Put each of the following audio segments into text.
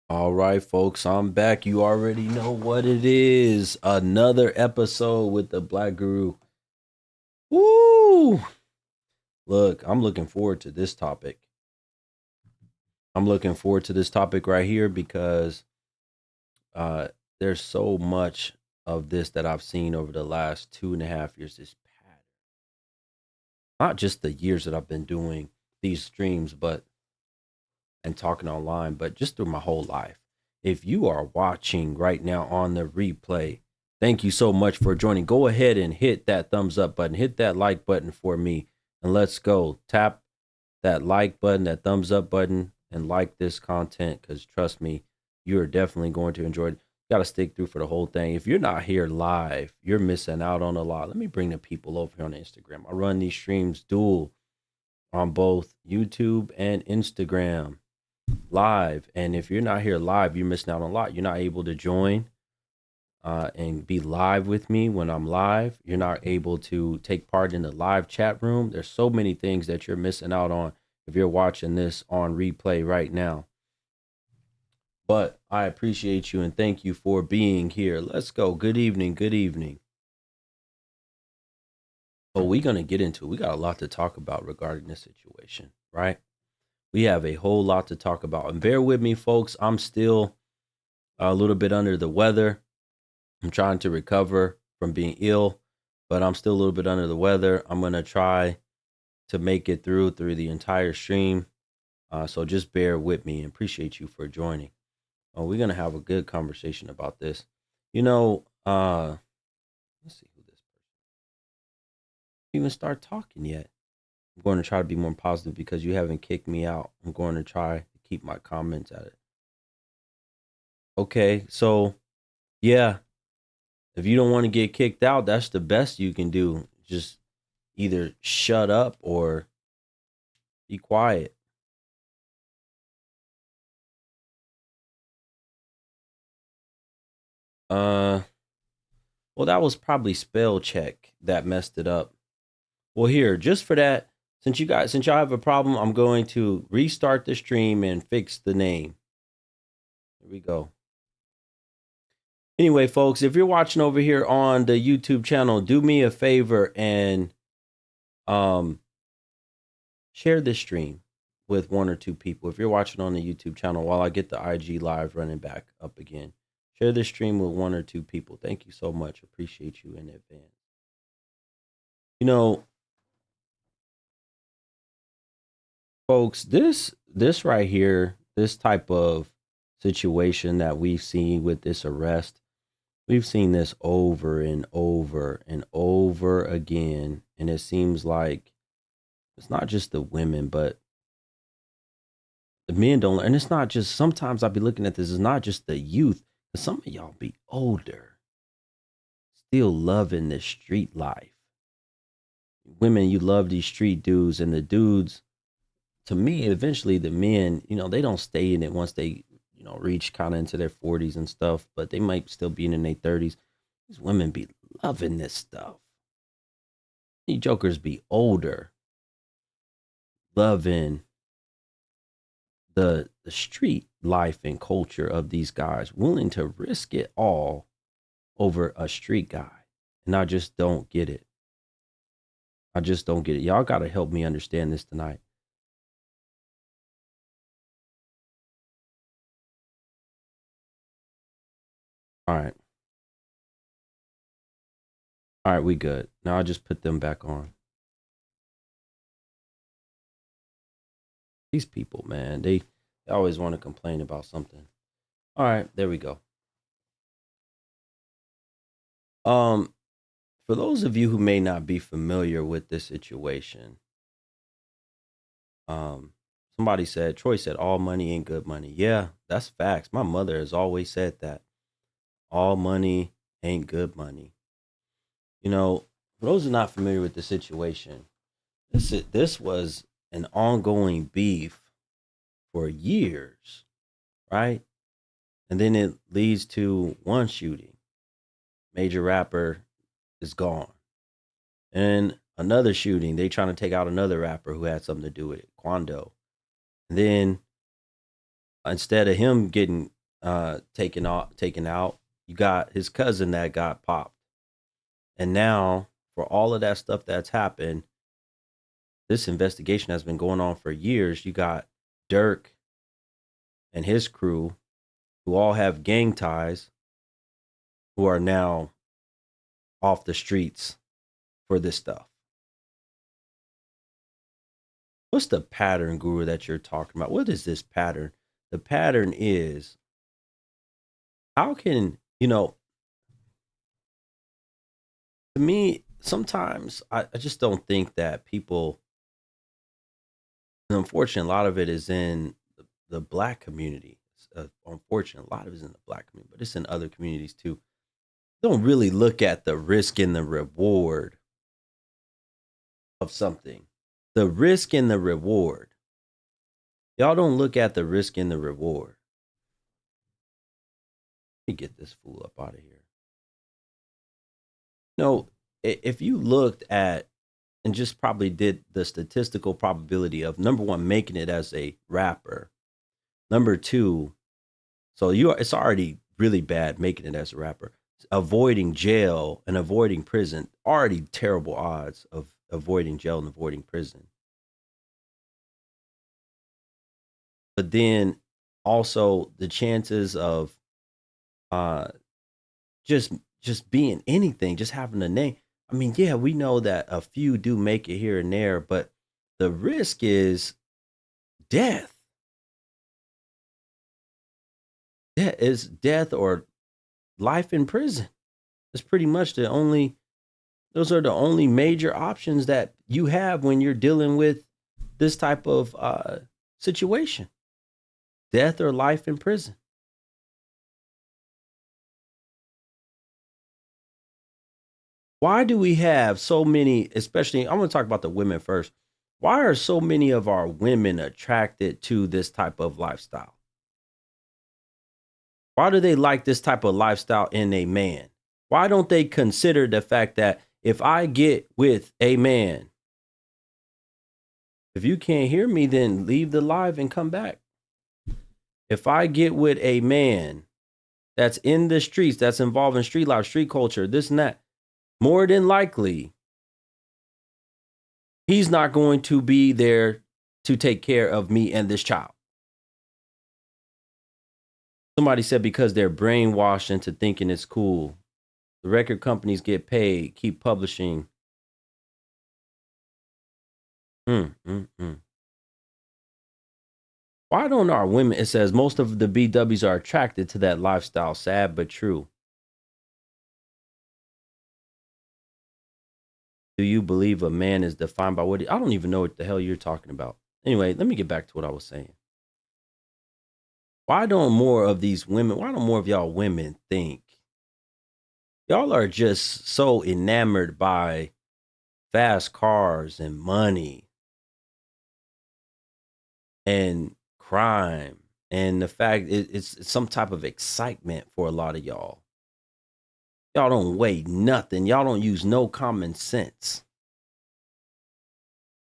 All right, folks, I'm back. You already know what it is. Another episode with the Black Guru. Woo! Look, I'm looking forward to this topic. I'm looking forward to this topic right here because uh, there's so much of this that I've seen over the last 2.5 years. This pattern, not just the years that I've been doing these streams, but and talking online, but just through my whole life. If you are watching right now on the replay, thank you so much for joining. Go ahead and hit that thumbs up button, hit that like button for me, and let's go. Tap that like button, that thumbs up button, and like this content because trust me, you're definitely going to enjoy it. You got to stick through for the whole thing. If you're not here live, you're missing out on a lot. Let me bring the people over here on Instagram. I run these streams dual on both YouTube and Instagram live. And if you're not here live, you're missing out on a lot. You're not able to join and be live with me when I'm live. You're not able to take part in the live chat room. There's so many things that you're missing out on if you're watching this on replay right now. But I appreciate you and thank you for being here. Let's go. Good evening. Good evening. Oh, we're going to get into it. We got a lot to talk about regarding this situation, right? We have a whole lot to talk about. And bear with me, folks. I'm still a little bit under the weather. I'm trying to recover from being ill, but I'm still a little bit under the weather. I'm going to try to make it through the entire stream. So just bear with me and appreciate you for joining. We're going to have a good conversation about this. Let's see who this person even start talking yet. I'm going to try to be more positive because you haven't kicked me out. I'm going to try to keep my comments at it. Okay, so yeah, if you don't want to get kicked out, that's the best you can do. Just either shut up or be quiet. Uh, well, that was probably spell check that messed it up. Well, here, just for that, since y'all have a problem, I'm going to restart the stream and fix the name. Here we go. Anyway, folks, if you're watching over here on the YouTube channel, do me a favor and share this stream with one or two people. If you're watching on the YouTube channel while I get the IG live running back up again, share this stream with one or two people. Thank you so much. Appreciate you in advance. You know, folks, this right here, this type of situation that we've seen with this arrest, we've seen this over and over and over again. And it seems like it's not just the women, but the men don't. And it's not just, sometimes I'll be looking at this, it's not just the youth, but some of y'all be older, still loving this street life. Women, you love these street dudes, and the dudes, to me, eventually the men, they don't stay in it once they, reach kind of into their 40s and stuff, but they might still be in their 30s. These women be loving this stuff. These jokers be older, loving the street life and culture of these guys, willing to risk it all over a street guy. And I just don't get it. I just don't get it. Y'all got to help me understand this tonight. All right. All right, we good. Now I just put them back on. These people, man, they always want to complain about something. All right, there we go. For those of you who may not be familiar with this situation, somebody said, Troy said, all money ain't good money. Yeah, that's facts. My mother has always said that. All money ain't good money. For those who are not familiar with the situation, this was an ongoing beef for years, right? And then it leads to one shooting. Major rapper is gone. And another shooting, they trying to take out another rapper who had something to do with it, Quando. And then instead of him getting taken out. You got his cousin that got popped. And now, for all of that stuff that's happened, this investigation has been going on for years. You got Durk and his crew, who all have gang ties, who are now off the streets for this stuff. What's the pattern, Guru, that you're talking about? What is this pattern? The pattern is, how can, to me, sometimes I just don't think that people, and unfortunately, a lot of it is in the black community. Unfortunately, a lot of it is in the black community, but it's in other communities too. Don't really look at the risk and the reward of something. The risk and the reward. Y'all don't look at the risk and the reward. Let me get this fool up out of here. No, if you looked at and just probably did the statistical probability of, number one, making it as a rapper. Number two, so it's already really bad making it as a rapper. Avoiding jail and avoiding prison, already terrible odds of avoiding jail and avoiding prison. But then also the chances of just being anything, just having a name. I mean, yeah, we know that a few do make it here and there, but the risk is death. Death or life in prison. That's pretty much those are the only major options that you have when you're dealing with this type of situation. Death or life in prison. Why do we have so many, especially, I'm going to talk about the women first. Why are so many of our women attracted to this type of lifestyle? Why do they like this type of lifestyle in a man? Why don't they consider the fact that if I get with a man, if you can't hear me, then leave the live and come back. If I get with a man that's in the streets, that's involved in street life, street culture, this and that, more than likely, he's not going to be there to take care of me and this child. Somebody said because they're brainwashed into thinking it's cool. The record companies get paid, keep publishing. Why don't our women, it says most of the BWs are attracted to that lifestyle. Sad but true. Do you believe a man is defined by what I don't even know what the hell you're talking about. Anyway, let me get back to what I was saying. Why don't more of y'all women think y'all are just so enamored by fast cars and money and crime and the fact it's some type of excitement for a lot of y'all. Y'all don't weigh nothing. Y'all don't use no common sense.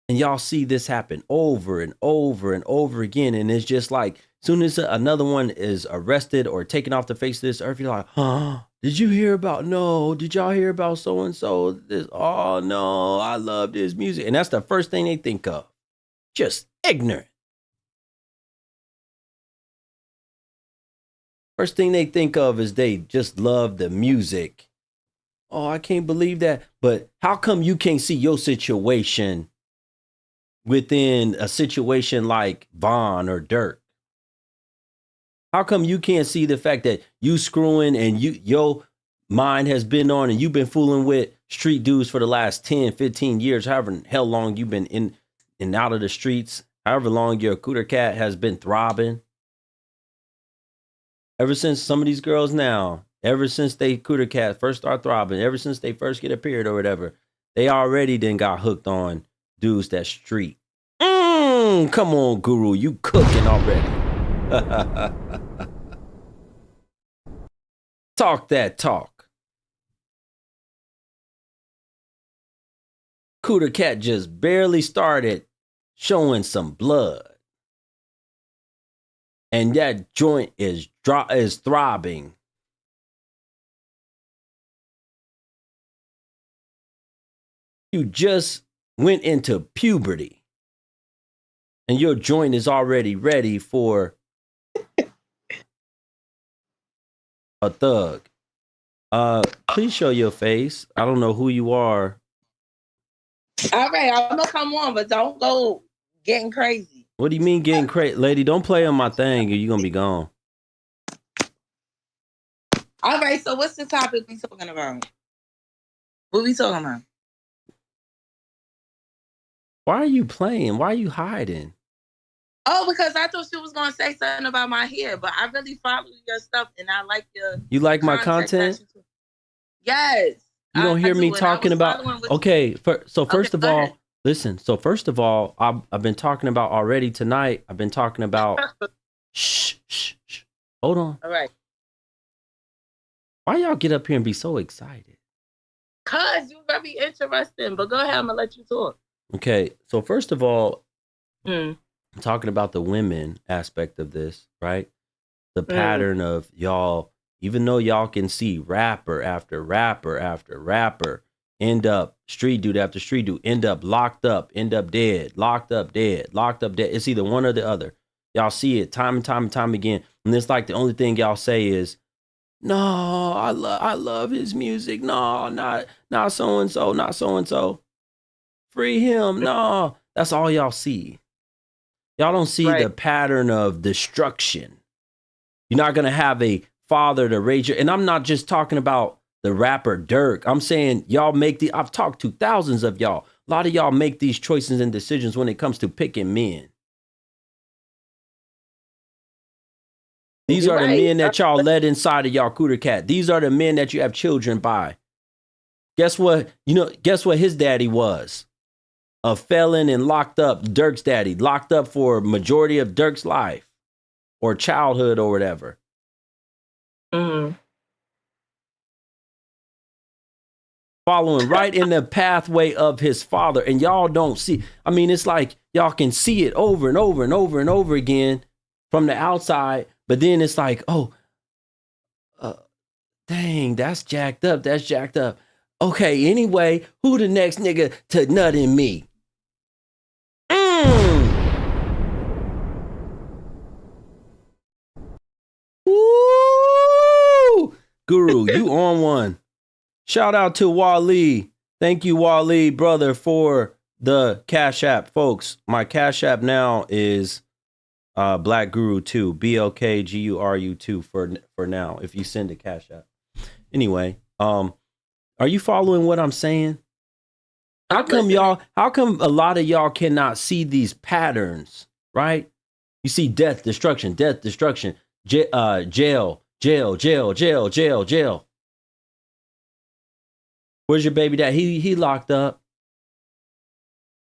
And y'all see this happen over and over and over again. And it's just like, as soon as another one is arrested or taken off the face of this earth, you're like, did y'all hear about so-and-so? This, oh no, I love this music. And that's the first thing they think of. Just ignorant. First thing they think of is they just love the music. Oh, I can't believe that. But how come you can't see your situation within a situation like Vaughn or Durk? How come you can't see the fact that you screwing and your mind has been on and you've been fooling with street dudes for the last 10, 15 years, however hell long you've been in and out of the streets, however long your cooter cat has been throbbing? Ever since some of these girls now, ever since they cooter cat first start throbbing, ever since they first get a period or whatever, they already then got hooked on dudes that street. Come on, Guru, you cooking already. Talk that talk. Cooter cat just barely started showing some blood. and that joint is throbbing. You just went into puberty, and your joint is already ready for a thug. Please show your face. I don't know who you are. All right, I'm gonna come on, but don't go getting crazy. What do you mean getting crazy? Lady, don't play on my thing or you're gonna be gone. All right, so what's the topic we talking about? What we talking about? Why are you playing? Why are you hiding? Oh, because I thought she was gonna say something about my hair, but I really follow your stuff and I like your. You like my content? Yes. You don't hear me talking about. Okay, first of all, listen. So first of all, I've been talking about already tonight. I've been talking about. shh. Hold on. All right. Why y'all get up here and be so excited? Cause you're very interesting. But go ahead, I'm gonna let you talk. Okay, so first of all, I'm talking about the women aspect of this, right? The pattern of y'all, even though y'all can see rapper after rapper after rapper end up street dude after street dude, end up locked up, end up dead, locked up dead, locked up dead. It's either one or the other. Y'all see it time and time and time again. And it's like the only thing y'all say is, no, I love his music. No, not so and so, not so and so. Free him. No, that's all y'all see. Y'all don't see the pattern of destruction. You're not going to have a father to raise you. And I'm not just talking about the rapper Durk. I'm saying y'all I've talked to thousands of y'all. A lot of y'all make these choices and decisions when it comes to picking men. These are the men that y'all let inside of y'all cooter cat. These are the men that you have children by. Guess what? Guess what his daddy was? A felon and locked up. Durk's daddy locked up for a majority of Durk's life or childhood or whatever. Following right in the pathway of his father, and y'all don't see. I mean, it's like y'all can see it over and over and over and over again from the outside, but then it's like, oh, dang, that's jacked up. That's jacked up. Okay, anyway, who the next nigga to nut in me? Woo! Guru, you on one. Shout out to Wally. Thank you, Wally, brother, for the Cash App. Folks, my Cash App now is Black Guru 2, BLKGURU 2 for now, if you send a Cash App. Anyway, are you following what I'm saying? How come a lot of y'all cannot see these patterns, right? You see death, destruction, jail. Where's your baby dad? He locked up.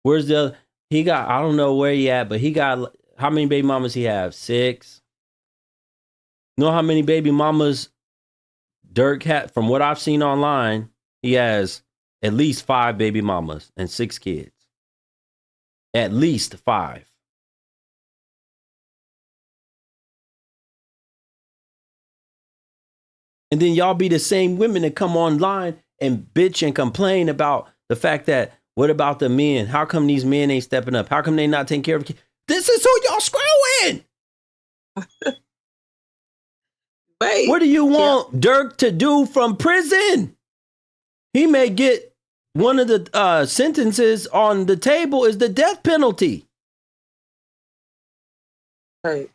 Where's the other? He got, I don't know where he at, but he got, how many baby mamas he have? 6. Know how many baby mamas Durk had? From what I've seen online, he has at least 5 baby mamas and 6 kids. At least 5. And then y'all be the same women that come online and bitch and complain about the fact that, what about the men? How come these men ain't stepping up? How come they not taking care of kids? This is who y'all screwing. What do you want Durk to do from prison? He may get one of the sentences on the table is the death penalty. Right.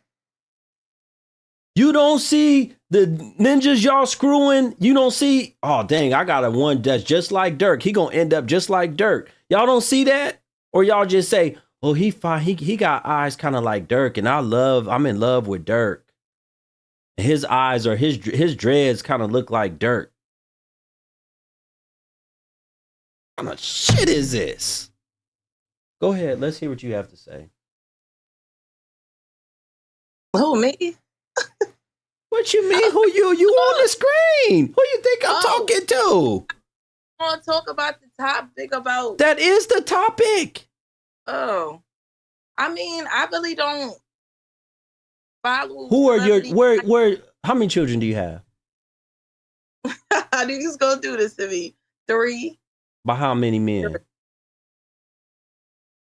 You don't see the ninjas y'all screwing. You don't see, oh, dang, I got a one that's just like Durk. He gonna end up just like Durk. Y'all don't see that? Or y'all just say, oh, he got eyes kind of like Durk, and I'm in love with Durk. His eyes or his dreads kind of look like Durk. What kind of shit is this? Go ahead. Let's hear what you have to say. Who, me? What you mean? Who you? You on the screen. Who you think I'm talking to? I want to talk about the topic about... That is the topic. Oh. I mean, I really don't... follow Who are your celebrities. where? How many children do you have? How do you go do this to me? 3. By how many men?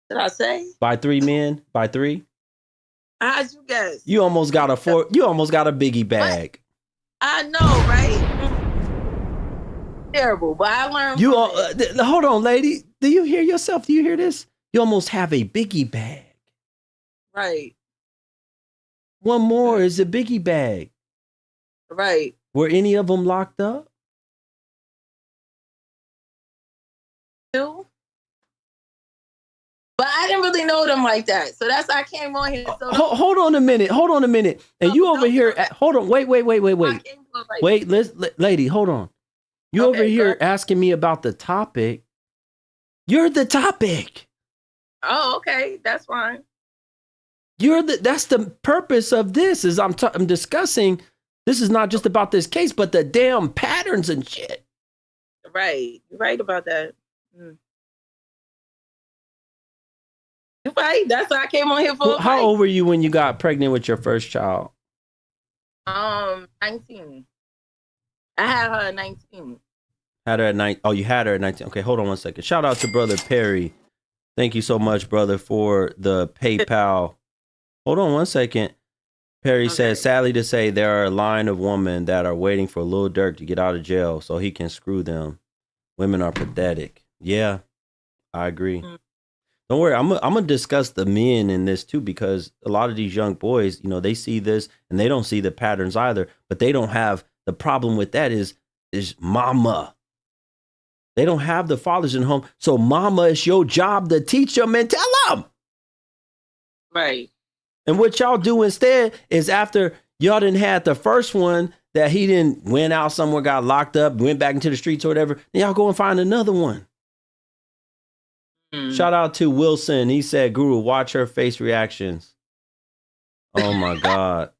Did I say? By 3 men? By 3? How'd you guess? You almost got a 4. You almost got a biggie bag. What? I know, right? Terrible, but I learned. You hold on, lady. Do you hear yourself? Do you hear this? You almost have a biggie bag. Right. One more is a biggie bag. Right. Were any of them locked up? 2. But I didn't really know them like that. So that's why I came on here. So hold on a minute. Hold on a minute. And you over here. Hold on. Wait. Wait, lady, hold on. You over here asking me about the topic. You're the topic. Oh, okay. That's fine. That's the purpose of this is I'm discussing. This is not just about this case, but the damn patterns and shit. Right. You're right about that. You're right. That's why I came on here for. How old were you when you got pregnant with your first child? 19. I had her at 19. Had her at 19. Oh, you had her at 19. Okay, hold on one second. Shout out to Brother Perry. Thank you so much, brother, for the PayPal. Hold on one second. Perry says, sadly to say, there are a line of women that are waiting for Lil Durk to get out of jail so he can screw them. Women are pathetic. Yeah, I agree. Don't worry. I'm gonna discuss the men in this too, because a lot of these young boys, they see this and they don't see the patterns either, but they don't have the problem with that is mama. They don't have the fathers in home. So mama, it's your job to teach them and tell them. Right. And what y'all do instead is after y'all didn't had the first one that he didn't went out somewhere, got locked up, went back into the streets or whatever, then y'all go and find another one. Shout out to Wilson. He said, Guru, watch her face reactions. Oh my God.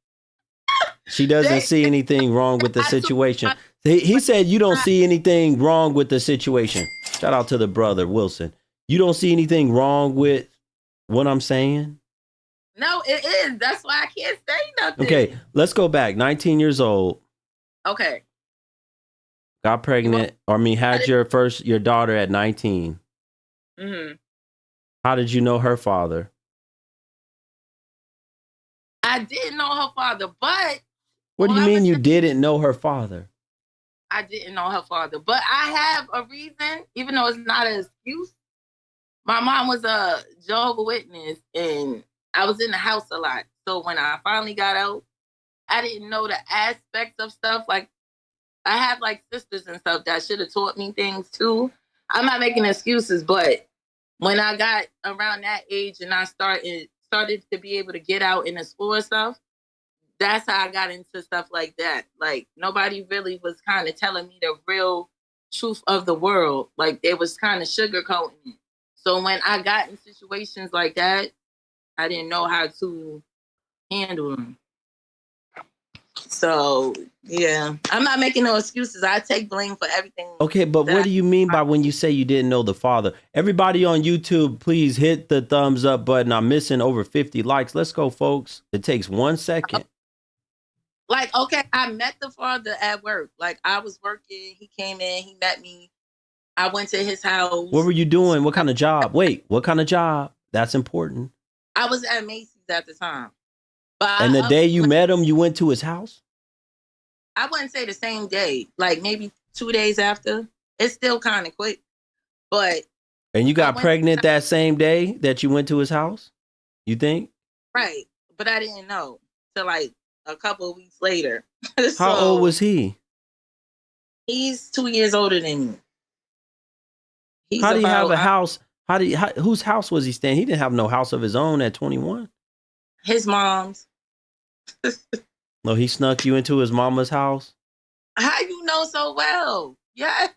She doesn't see anything wrong with the situation. He said you don't see anything wrong with the situation. Shout out to the brother, Wilson. You don't see anything wrong with what I'm saying? No, it is. That's why I can't say nothing. Okay, let's go back. 19 years old. Okay. Got pregnant. Had your daughter at 19. Mm-hmm. How did you know her father? I didn't know her father, but... What do you mean you didn't know her father? I didn't know her father, but I have a reason, even though it's not an excuse. My mom was a Jehovah's Witness, and I was in the house a lot. So when I finally got out, I didn't know the aspects of stuff. Like, I have, like, sisters and stuff that should have taught me things, too. I'm not making excuses, but when I got around that age and I started to be able to get out and explore stuff, that's how I got into stuff like that. Like, nobody really was kind of telling me the real truth of the world. Like, they was kind of sugarcoating it. So when I got in situations like that, I didn't know how to handle them. So, yeah, I'm not making no excuses. I take blame for everything. Okay, but what do you mean by when you say you didn't know the father? Everybody on YouTube, please hit the thumbs up button. I'm missing over 50 likes. Let's go, folks. It takes 1 second. Like, okay, I met the father at work. Like, I was working. He came in. He met me. I went to his house. What were you doing? What kind of job? Wait, what kind of job? That's important. I was at Macy's at the time. And the day you met him, you went to his house? I wouldn't say the same day. Like, maybe 2 days after. It's still kind of quick. But. And you got pregnant that same day that you went to his house? You think? Right. But I didn't know till like a couple of weeks later. How old was he? He's 2 years older than me. How do you have a house? Whose house was he staying? He didn't have no house of his own at 21. His mom's. No, he snuck you into his mama's house? How you know so well? Yes.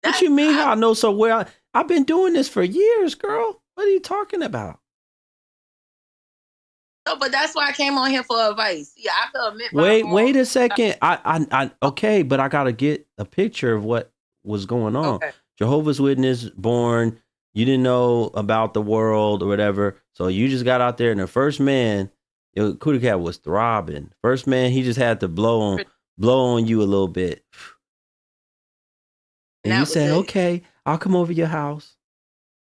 What you mean how I know so well? I've been doing this for years, girl. What are you talking about? No, but that's why I came on here for advice. Yeah, I could admit. Wait a second. Okay, but I gotta get a picture of what was going on. Okay. Jehovah's Witness, born. You didn't know about the world or whatever, so you just got out there, and the first man Your cootie cat was throbbing. First man, he just had to blow on you a little bit. And you said, okay, I'll come over your house.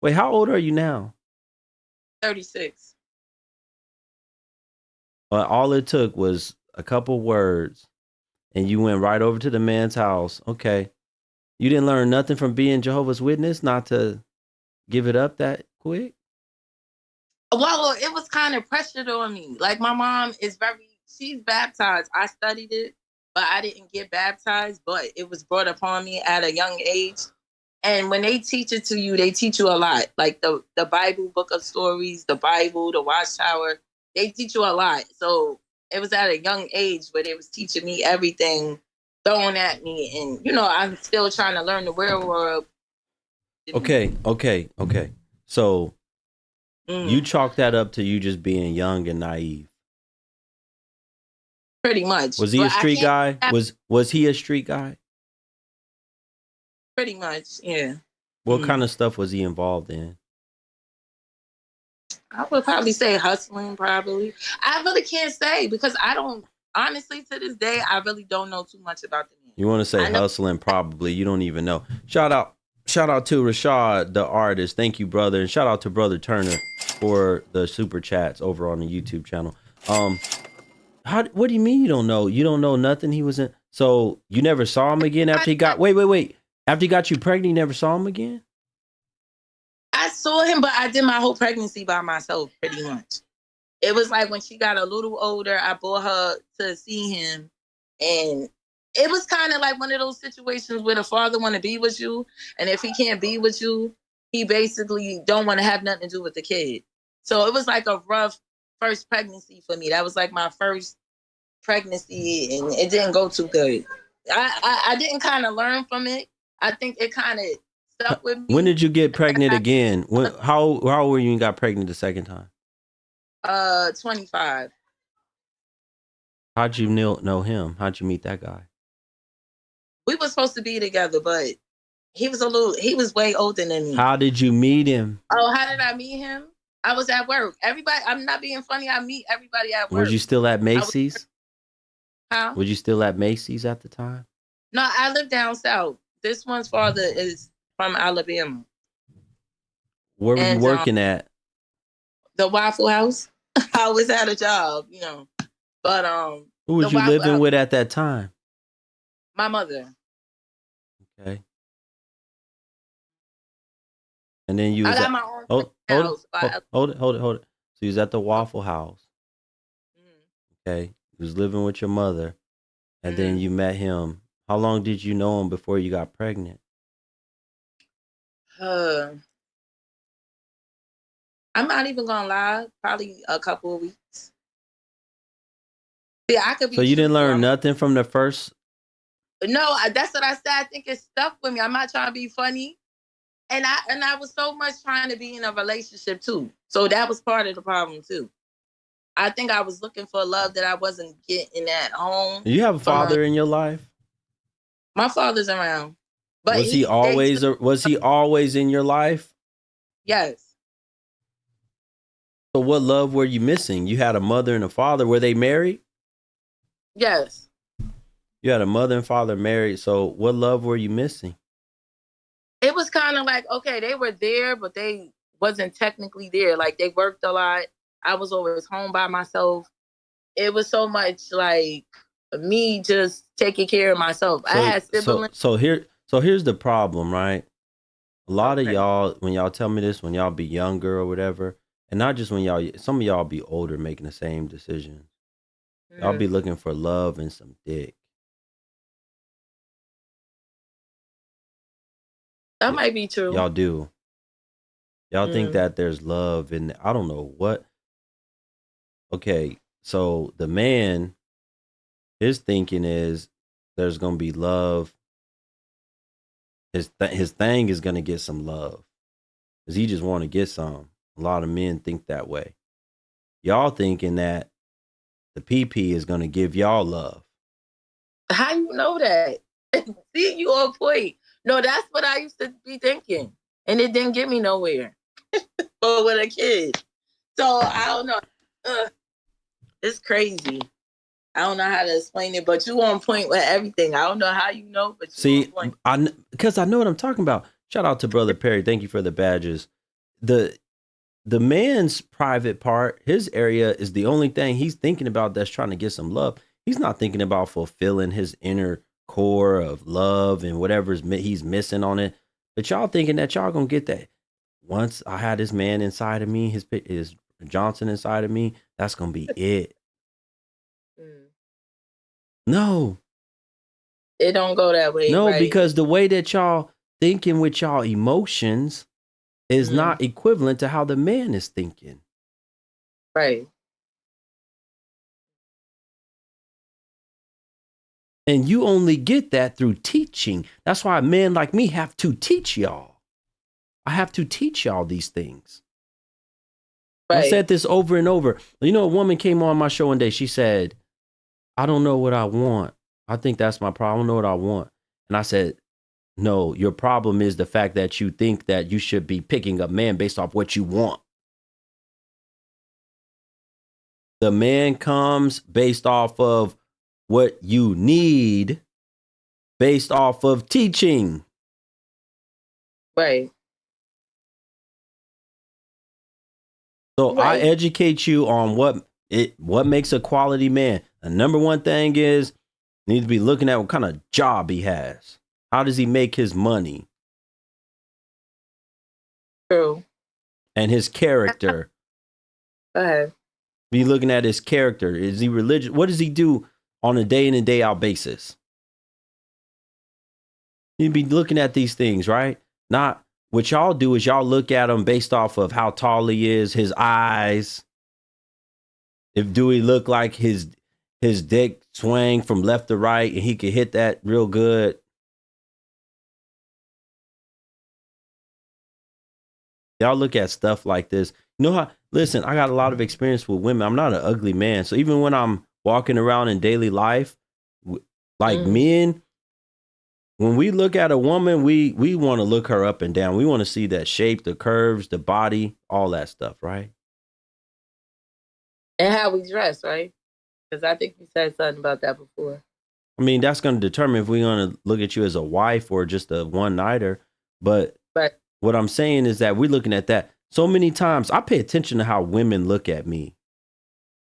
Wait, how old are you now? 36. All it took was a couple words and you went right over to the man's house. Okay. You didn't learn nothing from being Jehovah's Witness, not to give it up that quick? Well, it was kind of pressured on me. Like, my mom she's baptized. I studied it, but I didn't get baptized, but it was brought upon me at a young age. And when they teach it to you, they teach you a lot. Like the Bible, book of stories, the Bible, the Watchtower, they teach you a lot. So it was at a young age where they was teaching me everything thrown at me. And, I'm still trying to learn the real world. Okay. So you chalk that up to you just being young and naive. Pretty much. Was he a street guy? Was he a street guy? Pretty much, yeah. What kind of stuff was he involved in? I would probably say hustling, probably. I really can't say because I don't, honestly, to this day, I really don't know too much about the man. You want to say hustling, probably. You don't even know. Shout out to Rashad, the artist. Thank you, brother. And shout out to Brother Turner for the super chats over on the YouTube channel. What do you mean you don't know? You don't know nothing he was in? So you never saw him again after he got, wait. After he got you pregnant, you never saw him again? I saw him, but I did my whole pregnancy by myself, pretty much. It was like when she got a little older, I brought her to see him. And it was kind of like one of those situations where the father want to be with you. And if he can't be with you, he basically don't want to have nothing to do with the kid. So it was like a rough first pregnancy for me. That was like my first pregnancy, and it didn't go too good. I didn't kind of learn from it. I think it kind of stuck with me. When did you get pregnant again? How old were you and got pregnant the second time? 25. How'd you know him? How'd you meet that guy? We were supposed to be together, but he was way older than me. How did you meet him? Oh, how did I meet him? I was at work. I'm not being funny. I meet everybody at work. Was you still at Macy's? How? Was you still at Macy's at the time? No, I live down south. This one's father is from Alabama. Where were you working at? The Waffle House. I was at a job, But who was you living with at that time? My mother. Okay. And then you was I got my own house. Hold it. So you was at the Waffle House. Okay. You was living with your mother. And then you met him. How long did you know him before you got pregnant? I'm not even gonna lie. Probably a couple of weeks. Yeah, I could be. So you didn't learn nothing from the first? No, that's what I said. I think it stuck with me. I'm not trying to be funny, and I was so much trying to be in a relationship too. So that was part of the problem too. I think I was looking for love that I wasn't getting at home. Do you have a father in your life? My father's around. But was he always in your life? Yes. So what love were you missing? You had a mother and a father. Were they married? Yes. You had a mother and father married. So what love were you missing? It was kind of like, okay, they were there, but they wasn't technically there. Like, they worked a lot. I was always home by myself. It was so much like me just taking care of myself. I had siblings. So here's the problem, right? A lot of y'all, when y'all tell me this, when y'all be younger or whatever, and not just when some of y'all be older making the same decisions. Y'all be looking for love and some dick. That might be true. Y'all do. Y'all think that there's love in, I don't know what. Okay, so the man, his thinking is there's going to be love. His thing is going to get some love. Because he just want to get some. A lot of men think that way. Y'all thinking that the PP is going to give y'all love. How you know that? See, you on point. No, that's what I used to be thinking. And it didn't get me nowhere. But with a kid. So, I don't know. It's crazy. I don't know how to explain it, but you on point with everything. I don't know how you know, but you on point. Because I know what I'm talking about. Shout out to Brother Perry. Thank you for the badges. The man's private part, his area is the only thing he's thinking about that's trying to get some love. He's not thinking about fulfilling his inner core of love and whatever's he's missing on it. But y'all thinking that y'all gonna get that. Once I had this man inside of me, his Johnson inside of me, that's gonna be it. No. It don't go that way. No, right? Because the way that y'all thinking with y'all emotions is not equivalent to how the man is thinking. Right. And you only get that through teaching. That's why men like me have to teach y'all. I have to teach y'all these things. Right. I said this over and over. You know, a woman came on my show one day. She said, I don't know what I want. I think that's my problem. I don't know what I want. And I said, no, your problem is the fact that you think that you should be picking a man based off what you want. The man comes based off of what you need, based off of teaching. Right. So I educate you on what makes a quality man. The number one thing is you need to be looking at what kind of job he has. How does he make his money? True. And his character. Go ahead. Be looking at his character. Is he religious? What does he do on a day in and day out basis? You'd be looking at these things, right? Not what y'all do is y'all look at him based off of how tall he is, his eyes. Do he look like his dick swing from left to right and he could hit that real good? Y'all look at stuff like this. You know how, listen, I got a lot of experience with women. I'm not an ugly man. So even when I'm walking around in daily life, like men, when we look at a woman, we want to look her up and down. We want to see that shape, the curves, the body, all that stuff, right? And how we dress, right? Because I think you said something about that before. I mean, that's going to determine if we're going to look at you as a wife or just a one-nighter. But what I'm saying is that we're looking at that. So many times, I pay attention to how women look at me.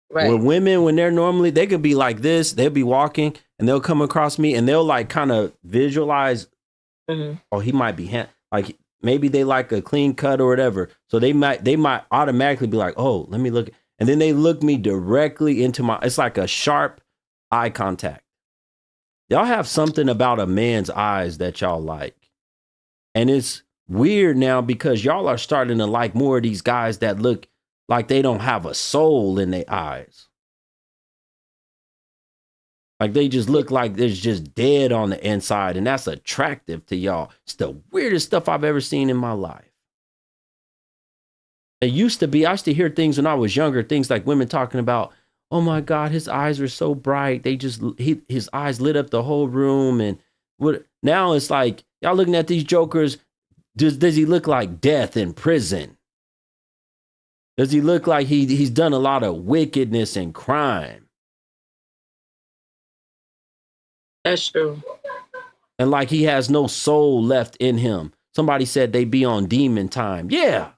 Right. When they're normally, they could be like this, they'll be walking and they'll come across me and they'll like kind of visualize, oh, he might be, like maybe they like a clean cut or whatever. So they might automatically be like, oh, let me look. And then they look me directly into it's like a sharp eye contact. Y'all have something about a man's eyes that y'all like. And it's weird now because y'all are starting to like more of these guys that look like they don't have a soul in their eyes. Like they just look like there's just dead on the inside. And that's attractive to y'all. It's the weirdest stuff I've ever seen in my life. It used to be, I used to hear things when I was younger, things like women talking about, oh my God, his eyes are so bright. His eyes lit up the whole room. And now it's like, y'all looking at these jokers, does he look like death in prison? Does he look like he's done a lot of wickedness and crime? That's true. And like he has no soul left in him. Somebody said they be on demon time. Yeah.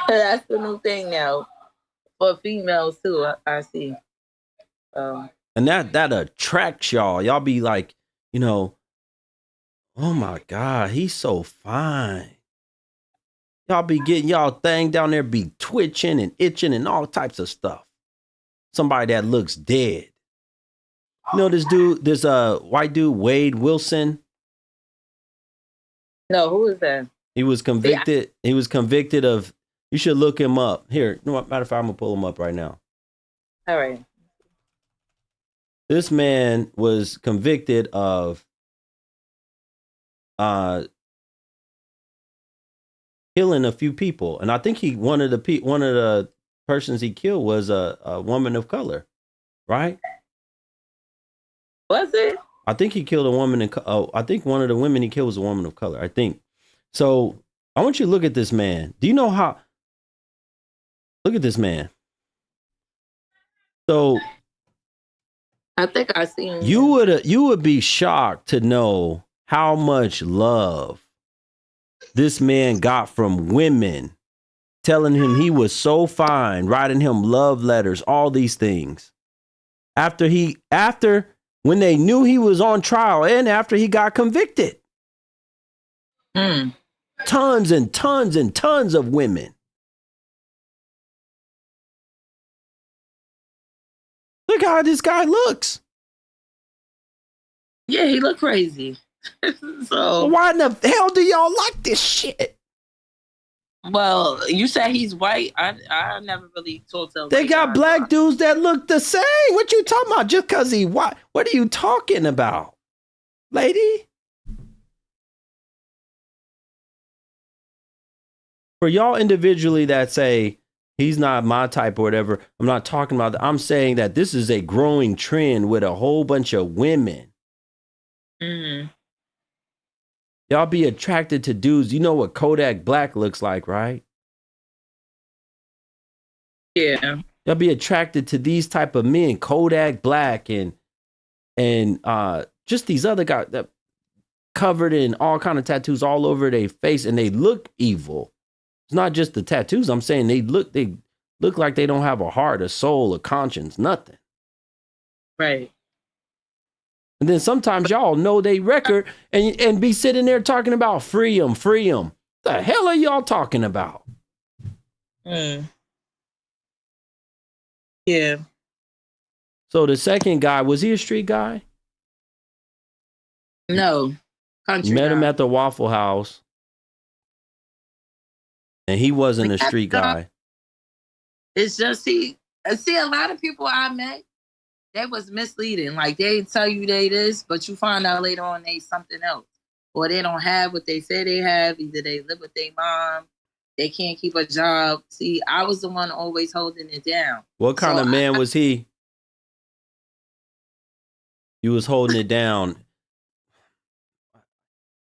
That's the new thing now for females too. I see. And that attracts y'all. Y'all be like, you know, oh my God, he's so fine. Y'all be getting y'all thing down there, be twitching and itching and all types of stuff. Somebody that looks dead. You know this dude, this white dude, Wade Wilson. No, who is that? He was convicted. He was convicted of. You should look him up. Here, no matter of fact, I'm gonna pull him up right now. All right. This man was convicted of killing a few people, and I think one of the persons he killed was a woman of color, right? Was it? I think he killed a woman. I think one of the women he killed was a woman of color. I think. So I want you to look at this man. Do you know how? Look at this man. So I think I seen you would be shocked to know how much love this man got from women telling him he was so fine, writing him love letters, all these things. After when they knew he was on trial and after he got convicted. Tons and tons and tons of women. Look how this guy looks. Yeah, he look crazy. So why in the hell do y'all like this shit? Well, you said he's white. I never really talked to him. They got black dudes that look the same. What you talking about? Just because he white? What are you talking about, lady? For y'all individually that say he's not my type or whatever, I'm not talking about that. I'm saying that this is a growing trend with a whole bunch of women. Y'all be attracted to dudes. You know what Kodak Black looks like, right? Yeah. Y'all be attracted to these type of men, Kodak Black and just these other guys that covered in all kind of tattoos all over their face, and they look evil. It's not just the tattoos. I'm saying they look like they don't have a heart, a soul, a conscience, nothing. Right. And then sometimes y'all know they record and be sitting there talking about free them. The hell are y'all talking about? Yeah. So the second guy, was he a street guy? No. Country Met guy. him at the Waffle House. And he wasn't a street guy. It's just see a lot of people I met, they was misleading. Like they tell you they this, but you find out later on they something else. Or they don't have what they say they have. Either they live with their mom, they can't keep a job. See, I was the one always holding it down. What kind of man was he? You was holding it down.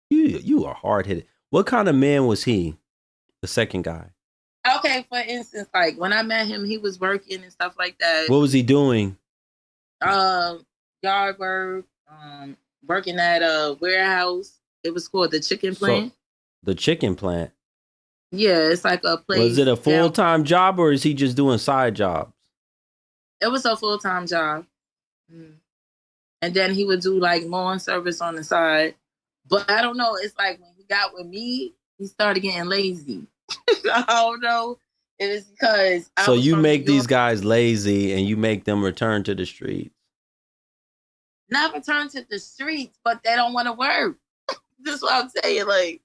You are hard-headed. What kind of man was he? The second guy. Okay, for instance, like when I met him, he was working and stuff like that. What was he doing? Yard work, working at a warehouse. It was called the chicken plant. So, the chicken plant? Yeah, it's like a place. Was it a full-time job or is he just doing side jobs? It was a full-time job. And then he would do like lawn service on the side. But I don't know, it's like when he got with me, he started getting lazy. I don't know. It was because so you make these guys lazy and you make them return to the streets. Not return to the streets, but they don't want to work. That's what I'm saying. Like,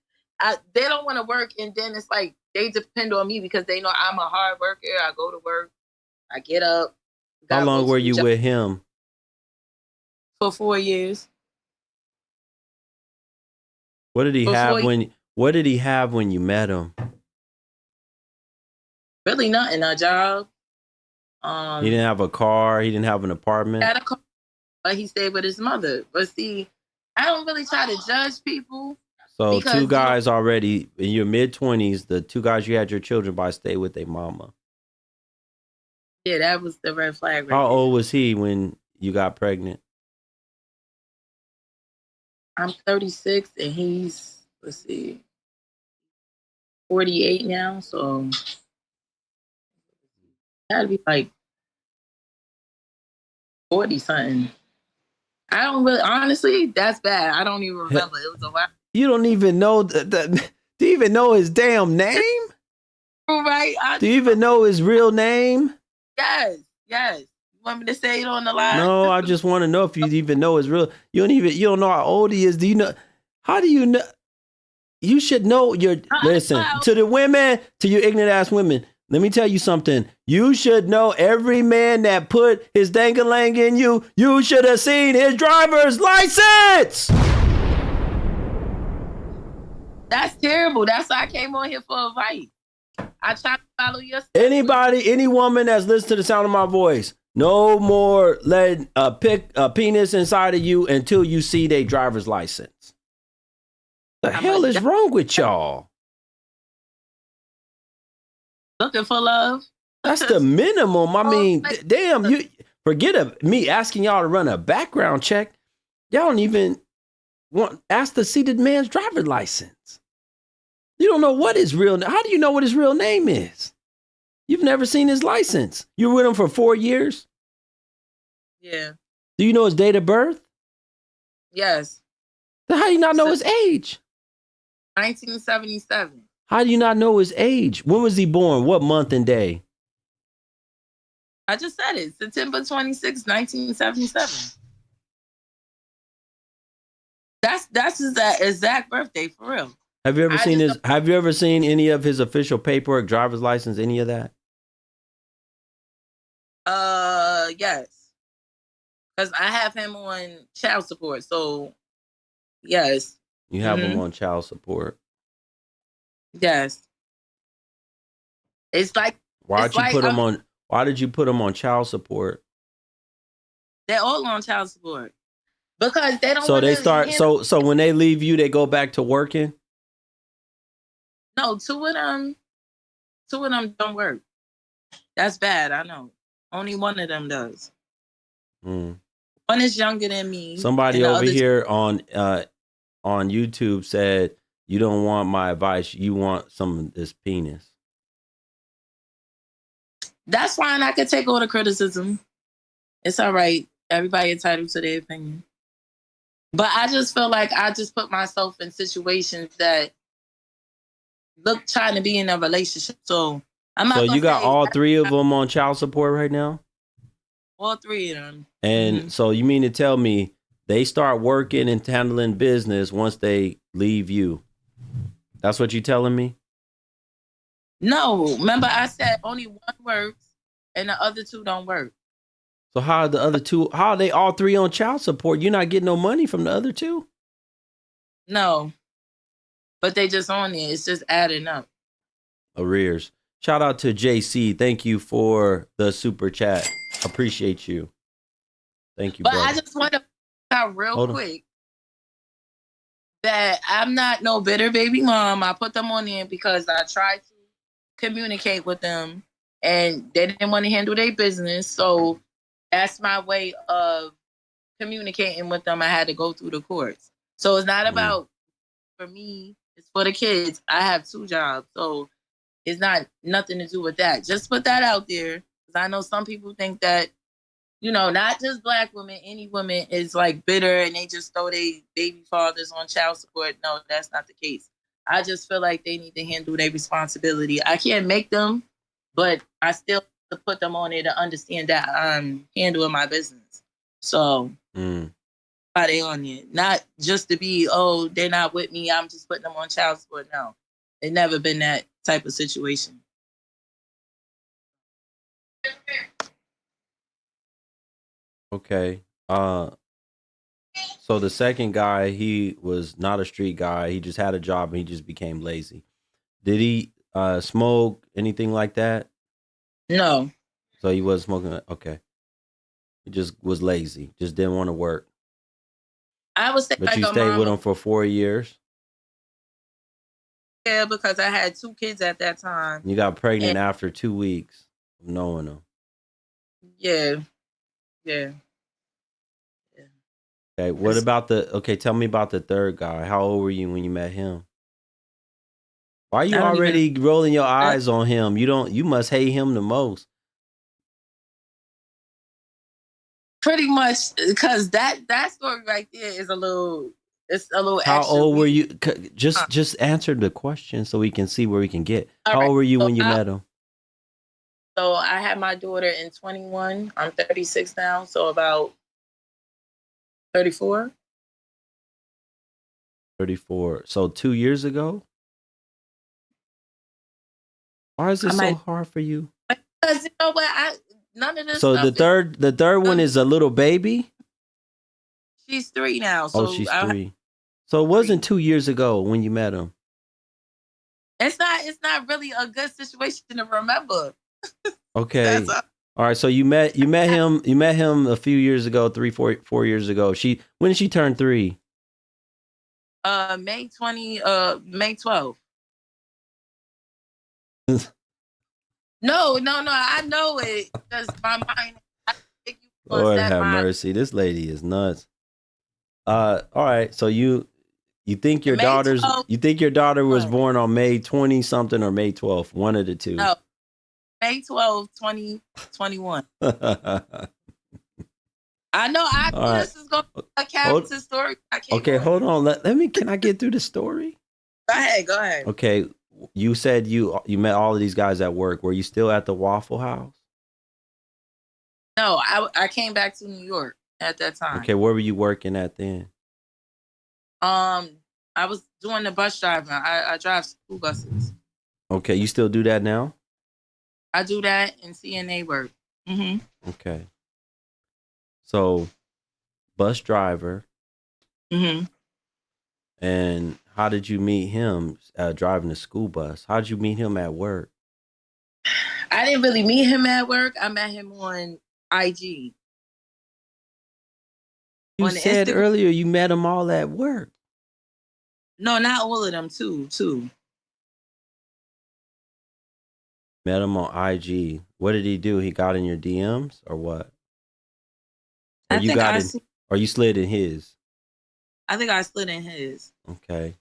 they don't want to work, and then it's like they depend on me because they know I'm a hard worker. I go to work, I get up. How long were you with him? For 4 years. What did he have when you met him? Really nothing. A job. He didn't have a car. He didn't have an apartment. He had a car, but he stayed with his mother. But see, I don't really try to judge people. So two guys already in your mid-20s, the two guys you had your children by stay with their mama. Yeah, that was the red flag. How old was he when you got pregnant? I'm 36 and he's, 48 now. So gotta be like 40 something. I don't really, honestly, that's bad. I don't even remember. It was a while. You don't even know do you even know his damn name? Right. Do you even know his real name? Yes. You want me to say it on the line? No, I just want to know if you even know his real. You don't know how old he is. Do you know? How do you know? You should know listen, to the women, to you ignorant ass women. Let me tell you something. You should know every man that put his dangalang in you. You should have seen his driver's license. That's terrible. That's why I came on here for advice. I try to follow your steps. Any woman that's listening to the sound of my voice, no more letting pick a penis inside of you until you see their driver's license. The hell is wrong with y'all? Looking for love? That's the minimum. I mean, damn, you forget me asking y'all to run a background check. Y'all don't even ask to see the man's driver's license. You don't know what his real. How do you know what his real name is? You've never seen his license. You were with him for 4 years. Yeah. Do you know his date of birth? Yes. Then how do you not know his age? 1977. How do you not know his age? When was he born? What month and day? I just said it. September 26, 1977. That's his exact birthday, for real. Have you ever seen any of his official paperwork, driver's license, any of that? Yes. Because I have him on child support, so yes. You have him on child support. Yes. It's like why did you put him on child support? They're all on child support. Because they don't. So they start. So when they leave you, they go back to working. No, two of them don't work. That's bad. I know. Only one of them does. One is younger than me. Somebody over here on YouTube said, "You don't want my advice. You want some of this penis." That's fine. I could take all the criticism. It's all right. Everybody entitled to their opinion. But I just feel like I just put myself in situations that look trying to be in a relationship. So I'm not. So you got all three of them on child support right now? All three of them. And so you mean to tell me they start working and handling business once they leave you? That's what you're telling me? No. Remember I said only one works and the other two don't work. So how are the other two, how are they all three on child support? You're not getting no money from the other two? No. But they just on there. It's just adding up. Arrears. Shout out to JC. Thank you for the super chat. Appreciate you. Thank you, But brother. I just want to point out real quick that I'm not no bitter baby mom. I put them on there because I tried to communicate with them and they didn't want to handle their business. So that's my way of communicating with them. I had to go through the courts. So it's not about for me, it's for the kids. I have 2 jobs. So it's not nothing to do with that. Just put that out there. Because I know some people think that, you know, not just Black women, any woman is like bitter and they just throw their baby fathers on child support. No, that's not the case. I just feel like they need to handle their responsibility. I can't make them, but I still have to put them on there to understand that I'm handling my business. So why they on there? Not just to be, oh, they're not with me, I'm just putting them on child support. No. It's never been that type of situation. Okay. So the second guy, he was not a street guy. He just had a job and he just became lazy. Did he smoke, anything like that? No. So he wasn't smoking. Okay. He just was lazy. Just didn't want to work. I would say but you stayed with him for 4 years? Yeah, because I had 2 kids at that time. You got pregnant after 2 weeks of knowing him. Yeah. Okay, what about tell me about the third guy. How old were you when you met him? Why are you already rolling your eyes on him? You must hate him the most. Pretty much, because that story right there is a little How old were you? Just answer the question so we can see where we can get. How old were you when you met him? So I had my daughter in 21. I'm 36 now, so about 34. 34. So 2 years ago? Why is it so hard for you? Because you know what? None of this. So the third one is a little baby? She's 3 now. So she's 3. So it wasn't 2 years ago when you met him. It's not really a good situation to remember. Okay. All right. So you met him a few years ago, 4 years ago. When did she turn 3? May 12th. No, I know it because my mind. I think you gonna Lord set have my mercy. This lady is nuts. All right. So you think your May daughter's 12th. you think your daughter was born on May 20 something or May 12th, one of the two. No, May 12th, 2021. I know. I All knew right. this is going to be a Hold, character story. I can't okay, go hold in. on. Let me can I get through the story? Go ahead. Okay. You said you met all of these guys at work. Were you still at the Waffle House? No, I came back to New York at that time. Okay, where were you working at then? I was doing the bus driving. I drive school buses. Okay, you still do that now? I do that in CNA work. Mm-hmm. Okay. So, bus driver. Mm-hmm. And how did you meet him driving a school bus? How did you meet him at work? I didn't really meet him at work. I met him on IG. You On the said Instagram. earlier you met him all at work. No, not all of them. Two. Met him on IG. What did he do? He got in your DMs or what? Or I you think got in or you slid in his? I think I slid in his. Okay.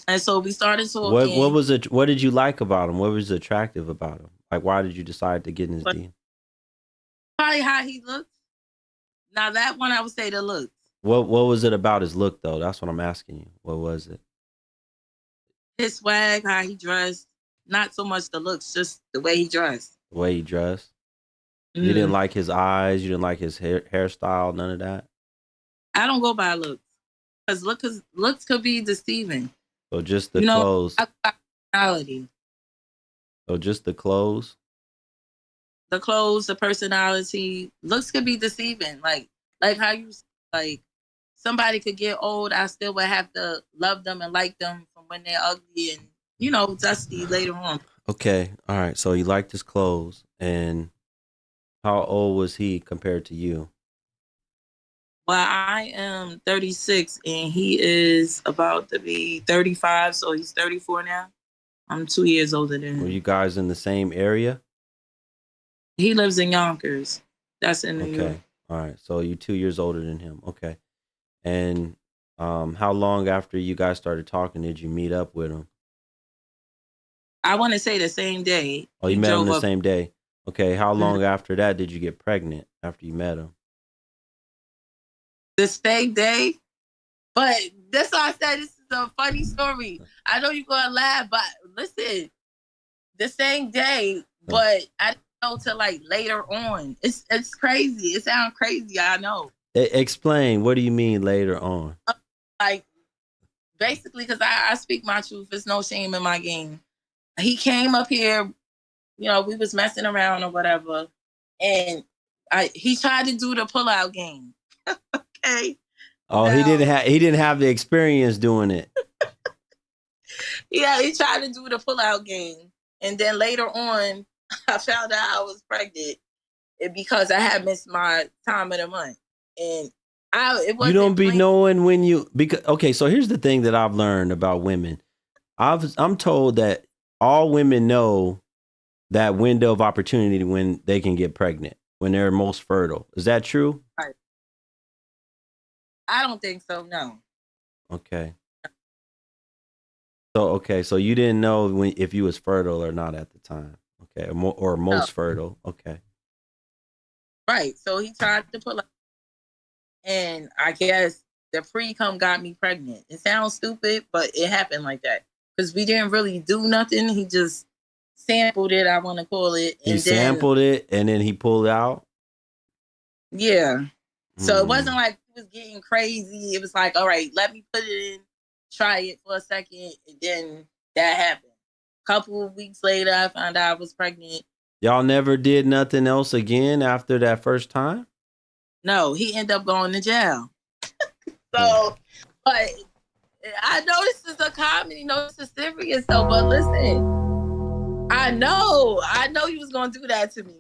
And so we started talking. What was it? What did you like about him? What was attractive about him? Like, why did you decide to get in his DM? Probably how he looked. Now that one, I would say the looks. What was it about his look though? That's what I'm asking you. What was it? His swag, how he dressed. Not so much the looks, just the way he dressed. The way he dressed. You didn't like his eyes. You didn't like his hairstyle. None of that. I don't go by looks because looks could be deceiving. So just the clothes. Personality. So just the clothes. The clothes, the personality, looks could be deceiving. Like how you like somebody could get old. I still would have to love them and like them from when they're ugly and dusty later on. Okay, all right. So you liked his clothes, and how old was he compared to you? Well, I am 36 and he is about to be 35, so he's 34 now. I'm 2 years older than him. Were you guys in the same area? He lives in Yonkers. That's in New York. All right. So you're 2 years older than him. Okay. And how long after you guys started talking did you meet up with him? I want to say the same day. Oh, you met him the same day. Okay. How long after that did you get pregnant after you met him? The same day. But that's why I said this is a funny story. I know you're going to laugh, but listen, the same day, but I didn't know till like later on. It's crazy. It sounds crazy. I know. Explain. What do you mean later on? Like, basically, because I speak my truth. There's no shame in my game. He came up here, we was messing around or whatever, and he tried to do the pullout game. Okay. Oh, now, he didn't have the experience doing it. Yeah, he tried to do the pullout game, and then later on, I found out I was pregnant because I had missed my time of the month, and it wasn't. You don't be knowing when you because okay. So here's the thing that I've learned about women. I'm told that all women know that window of opportunity when they can get pregnant, when they're most fertile. Is that true? Right. I don't think so. No. Okay. So you didn't know if you was fertile or not at the time. Okay, or most fertile. Okay. Right. So he tried to pull up, and I guess the pre-cum got me pregnant. It sounds stupid, but it happened like that because we didn't really do nothing. He just sampled it. I want to call it. He sampled it, and then he pulled out. Yeah. So it wasn't like he was getting crazy. It was like, all right, let me put it in, try it for a second, and then that happened. A couple of weeks later, I found out I was pregnant. Y'all never did nothing else again after that first time? No, he ended up going to jail. So, but I know this is a comedy, this is serious though, but listen, I know you was going to do that to me.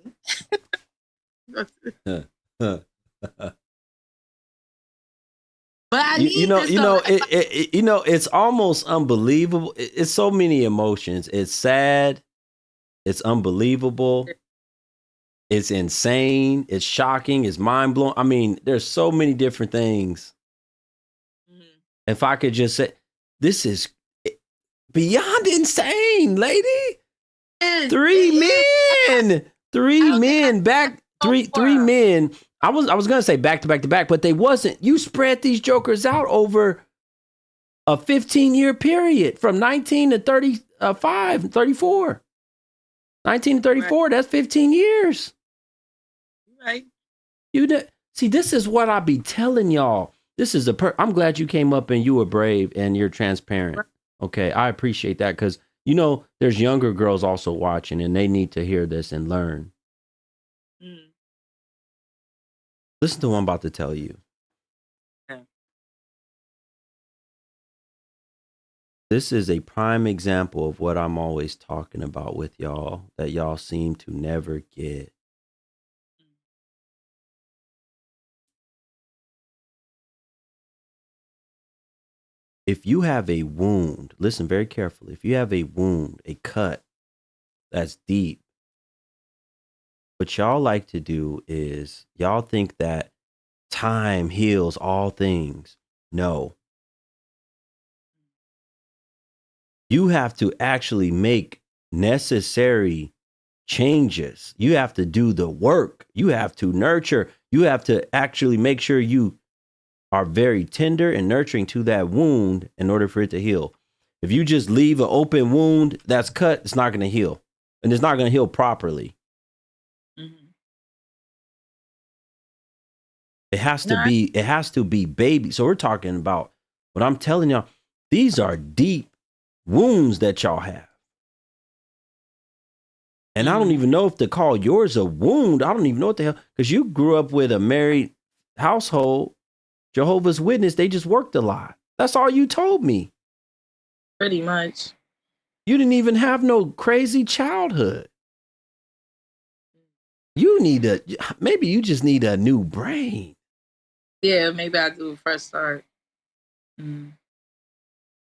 But I need it's almost unbelievable. It's so many emotions. It's sad. It's unbelievable. It's insane. It's shocking. It's mind blowing. I mean, there's so many different things. Mm-hmm. If I could just say, this is beyond insane, lady. Three men back. Three men. I was gonna say back to back to back, but they wasn't. You spread these jokers out over a 15-year period from 19 to 35, 34. 19 to 34, right. That's 15 years. Right. See, this is what I be telling y'all. This is I'm glad you came up and you were brave and you're transparent. Right. Okay, I appreciate that because, you know, there's younger girls also watching and they need to hear this and learn. Mm. Listen to what I'm about to tell you. Okay. This is a prime example of what I'm always talking about with y'all that y'all seem to never get. If you have a wound, listen very carefully. If you have a wound, a cut that's deep, what y'all like to do is y'all think that time heals all things. No. You have to actually make necessary changes. You have to do the work. You have to nurture. You have to actually make sure you are very tender and nurturing to that wound in order for it to heal. If you just leave an open wound that's cut, it's not going to heal. And it's not going to heal properly. Mm-hmm. It has to be baby. So we're talking about what I'm telling y'all. These are deep wounds that y'all have. And I don't even know if to call yours a wound. I don't even know what the hell, because you grew up with a married household. Jehovah's Witness, they just worked a lot. That's all you told me. Pretty much. You didn't even have no crazy childhood. Maybe you just need a new brain. Yeah, maybe I'll do a fresh start. Mm.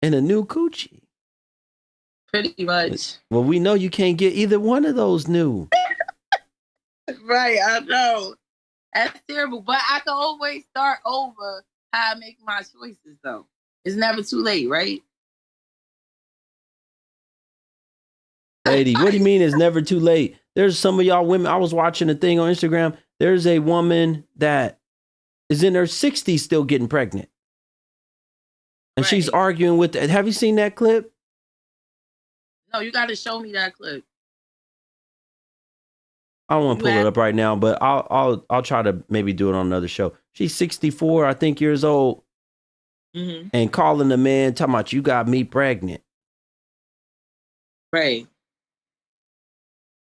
And a new coochie. Pretty much. Well, we know you can't get either one of those new. Right, I know. That's terrible. But I can always start over how I make my choices, though. It's never too late, right? Lady, what do you mean it's never too late? There's some of y'all women. I was watching a thing on Instagram. There's a woman that is in her 60s still getting pregnant. And right. She's arguing with... Have you seen that clip? No, you got to show me that clip. I don't want to pull it up right now, but I'll try to maybe do it on another show. She's 64, I think, years old, and calling the man, talking about, you got me pregnant. Right.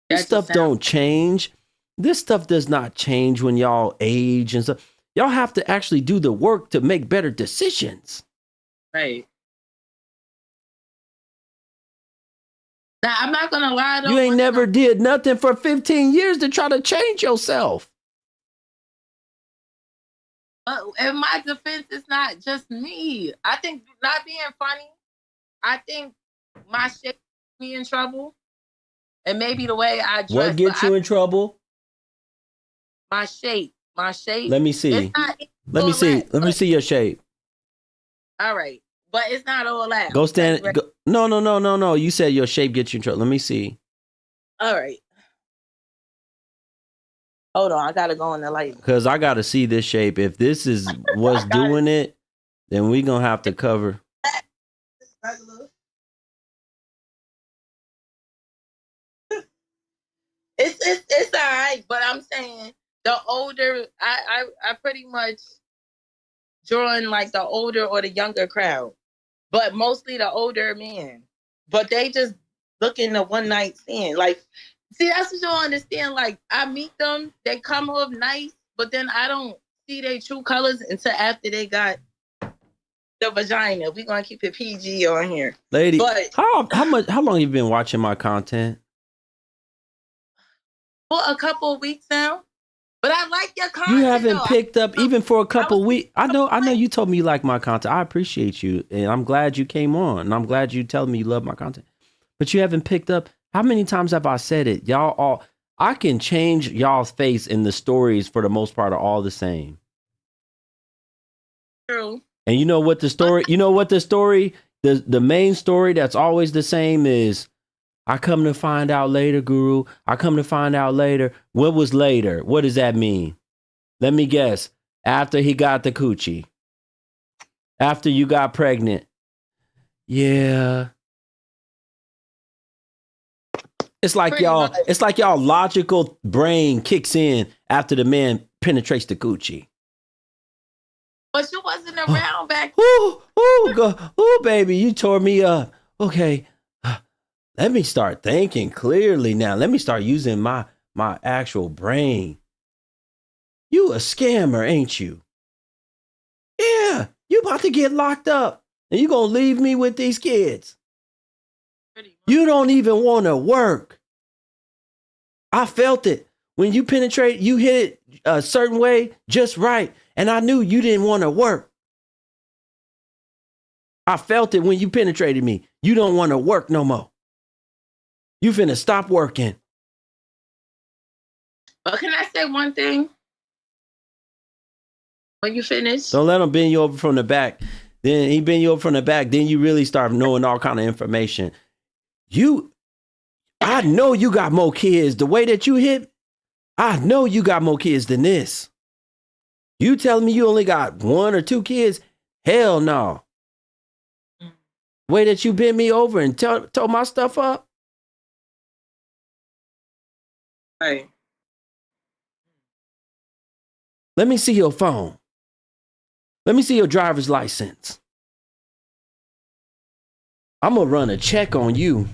This stuff don't change. This stuff does not change when y'all age and stuff. Y'all have to actually do the work to make better decisions. Right. Now, I'm not going to lie, though. You ain't never did nothing for 15 years to try to change yourself. In my defense, it's not just me. I think, not being funny, I think my shape gets me in trouble. And maybe the way I dress. What gets you in trouble? My shape. Let me see. Let me see your shape. All right. But it's not all that. Go stand. No. You said your shape gets you in trouble. Let me see. All right. Hold on. I got to go in the light. Because I got to see this shape. If this is what's doing it, then we going to have to cover. It's all right. But I'm saying the older, I pretty much join like the older or the younger crowd. But mostly the older men. But they just looking to one night stand. Like, see, that's what you don't understand. Like, I meet them, they come off nice, but then I don't see their true colors until after they got the vagina. We're gonna keep it PG on here. Lady, but how long you been watching my content? For a couple of weeks now. But I like your content. You haven't picked up even for a couple weeks. I know you told me you like my content. I appreciate you. And I'm glad you came on. And I'm glad you telling me you love my content. But you haven't picked up. How many times have I said it? Y'all all, I can change y'all's face in the stories for the most part are all the same. True. And you know what the story, the main story that's always the same is, I come to find out later, Guru. I come to find out later. What was later? What does that mean? Let me guess. After he got the coochie. After you got pregnant. Yeah. It's like Pretty y'all, much. it's like y'all logical brain kicks in after the man penetrates the coochie. But you wasn't around back. Ooh, baby, you tore me up. Okay. Let me start thinking clearly now. Let me start using my actual brain. You a scammer, ain't you? Yeah, you about to get locked up. And you gonna leave me with these kids. You don't even want to work. I felt it. When you penetrate, you hit it a certain way, just right. And I knew you didn't want to work. I felt it when you penetrated me. You don't want to work no more. You finna stop working. But can I say one thing? When you finish? Don't let him bend you over from the back. Then he bend you over from the back. Then you really start knowing all kind of information. I know you got more kids. The way that you hit, I know you got more kids than this. You telling me you only got 1 or 2 kids? Hell no. The way that you bent me over and tore my stuff up. Right. Let me see your phone. Let me see your driver's license. I'm gonna run a check on you.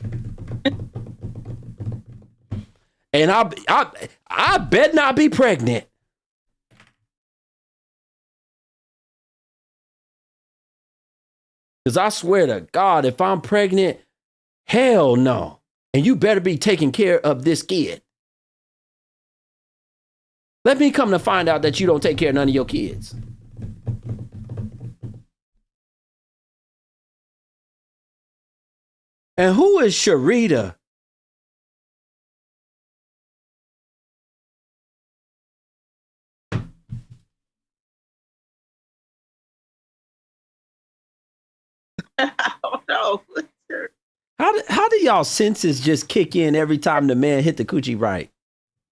And I bet not be pregnant. Because I swear to God, if I'm pregnant, hell no. And you better be taking care of this kid. Let me come to find out that you don't take care of none of your kids. And who is Sharita? I don't know. How do y'all senses just kick in every time the man hit the coochie right?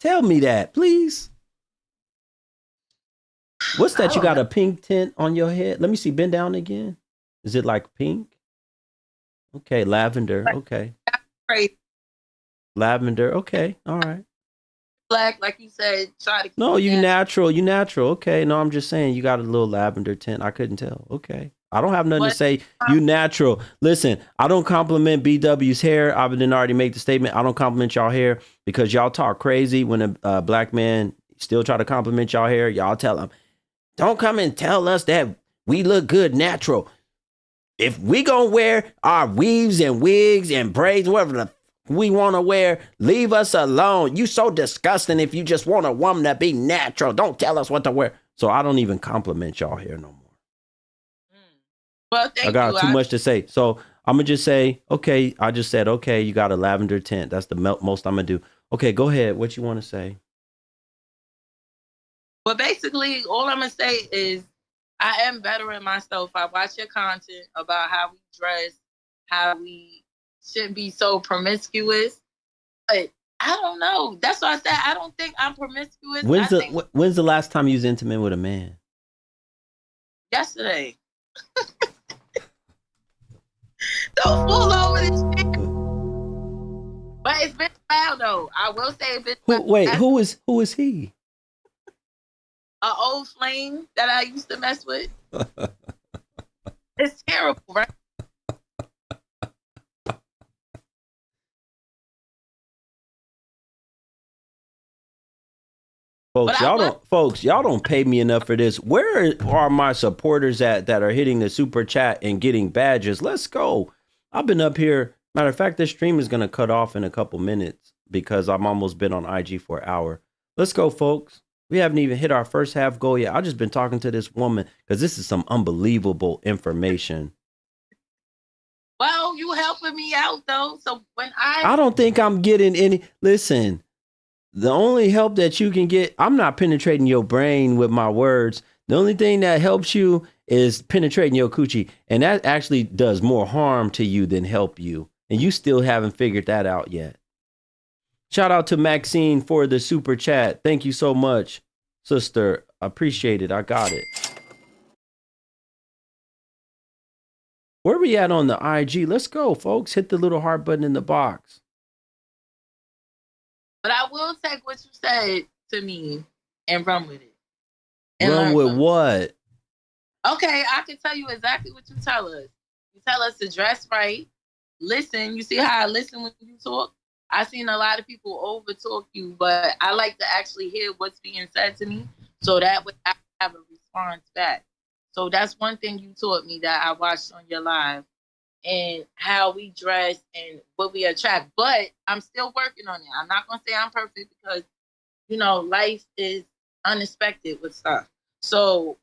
Tell me that, please. What's that? You got a pink tint on your head? Let me see. Bend down again. Is it like pink? Okay, lavender. Okay. Right. Lavender. Okay. All right. Black, like you said, try to keep No, you that. natural. You natural. Okay. No, I'm just saying you got a little lavender tint. I couldn't tell. Okay. I don't have nothing to say. You natural. Listen, I don't compliment BW's hair. I didn't already make the statement. I don't compliment y'all hair because y'all talk crazy when a black man still try to compliment y'all hair. Y'all tell him, don't come and tell us that we look good natural. If we gonna wear our weaves and wigs and braids, whatever the we want to wear, leave us alone. You so disgusting if you just want a woman to be natural. Don't tell us what to wear. So I don't even compliment y'all hair no more. Well, thank I got you. too much to say. So I'm going to just say, okay, I just said, okay, you got a lavender tint. That's the most I'm going to do. Okay, go ahead. What you want to say? Well, basically, all I'm going to say is I am bettering myself. I watch your content about how we dress, how we shouldn't be so promiscuous. But I don't know. That's why I said I don't think I'm promiscuous. When's the last time you was intimate with a man? Yesterday. Don't fool over this shit. But it's been a while though. I will say it's been a while. Who is he? An old flame that I used to mess with. It's terrible, right? Folks, y'all don't pay me enough for this. Where are my supporters at that are hitting the super chat and getting badges? Let's go. I've been up here. Matter of fact, this stream is going to cut off in a couple minutes because I'm almost been on IG for an hour. Let's go, folks. We haven't even hit our first half goal yet. I've just been talking to this woman because this is some unbelievable information. Well, know you helping me out though. So when I don't think I'm getting any. Listen, the only help that you can get, I'm not penetrating your brain with my words. The only thing that helps you is penetrating your coochie. And that actually does more harm to you than help you. And you still haven't figured that out yet. Shout out to Maxine for the super chat. Thank you so much, sister. I appreciate it. I got it. Where we at on the IG? Let's go, folks. Hit the little heart button in the box. But I will take what you said to me and run with it. Run with what? Okay, I can tell you exactly what you tell us. You tell us to dress right, listen. You see how I listen when you talk? I've seen a lot of people over talk you, but I like to actually hear what's being said to me so that way I have a response back. So that's one thing you taught me that I watched on your live, and how we dress and what we attract. But I'm still working on it. I'm not going to say I'm perfect because, you know, life is unexpected with stuff. So,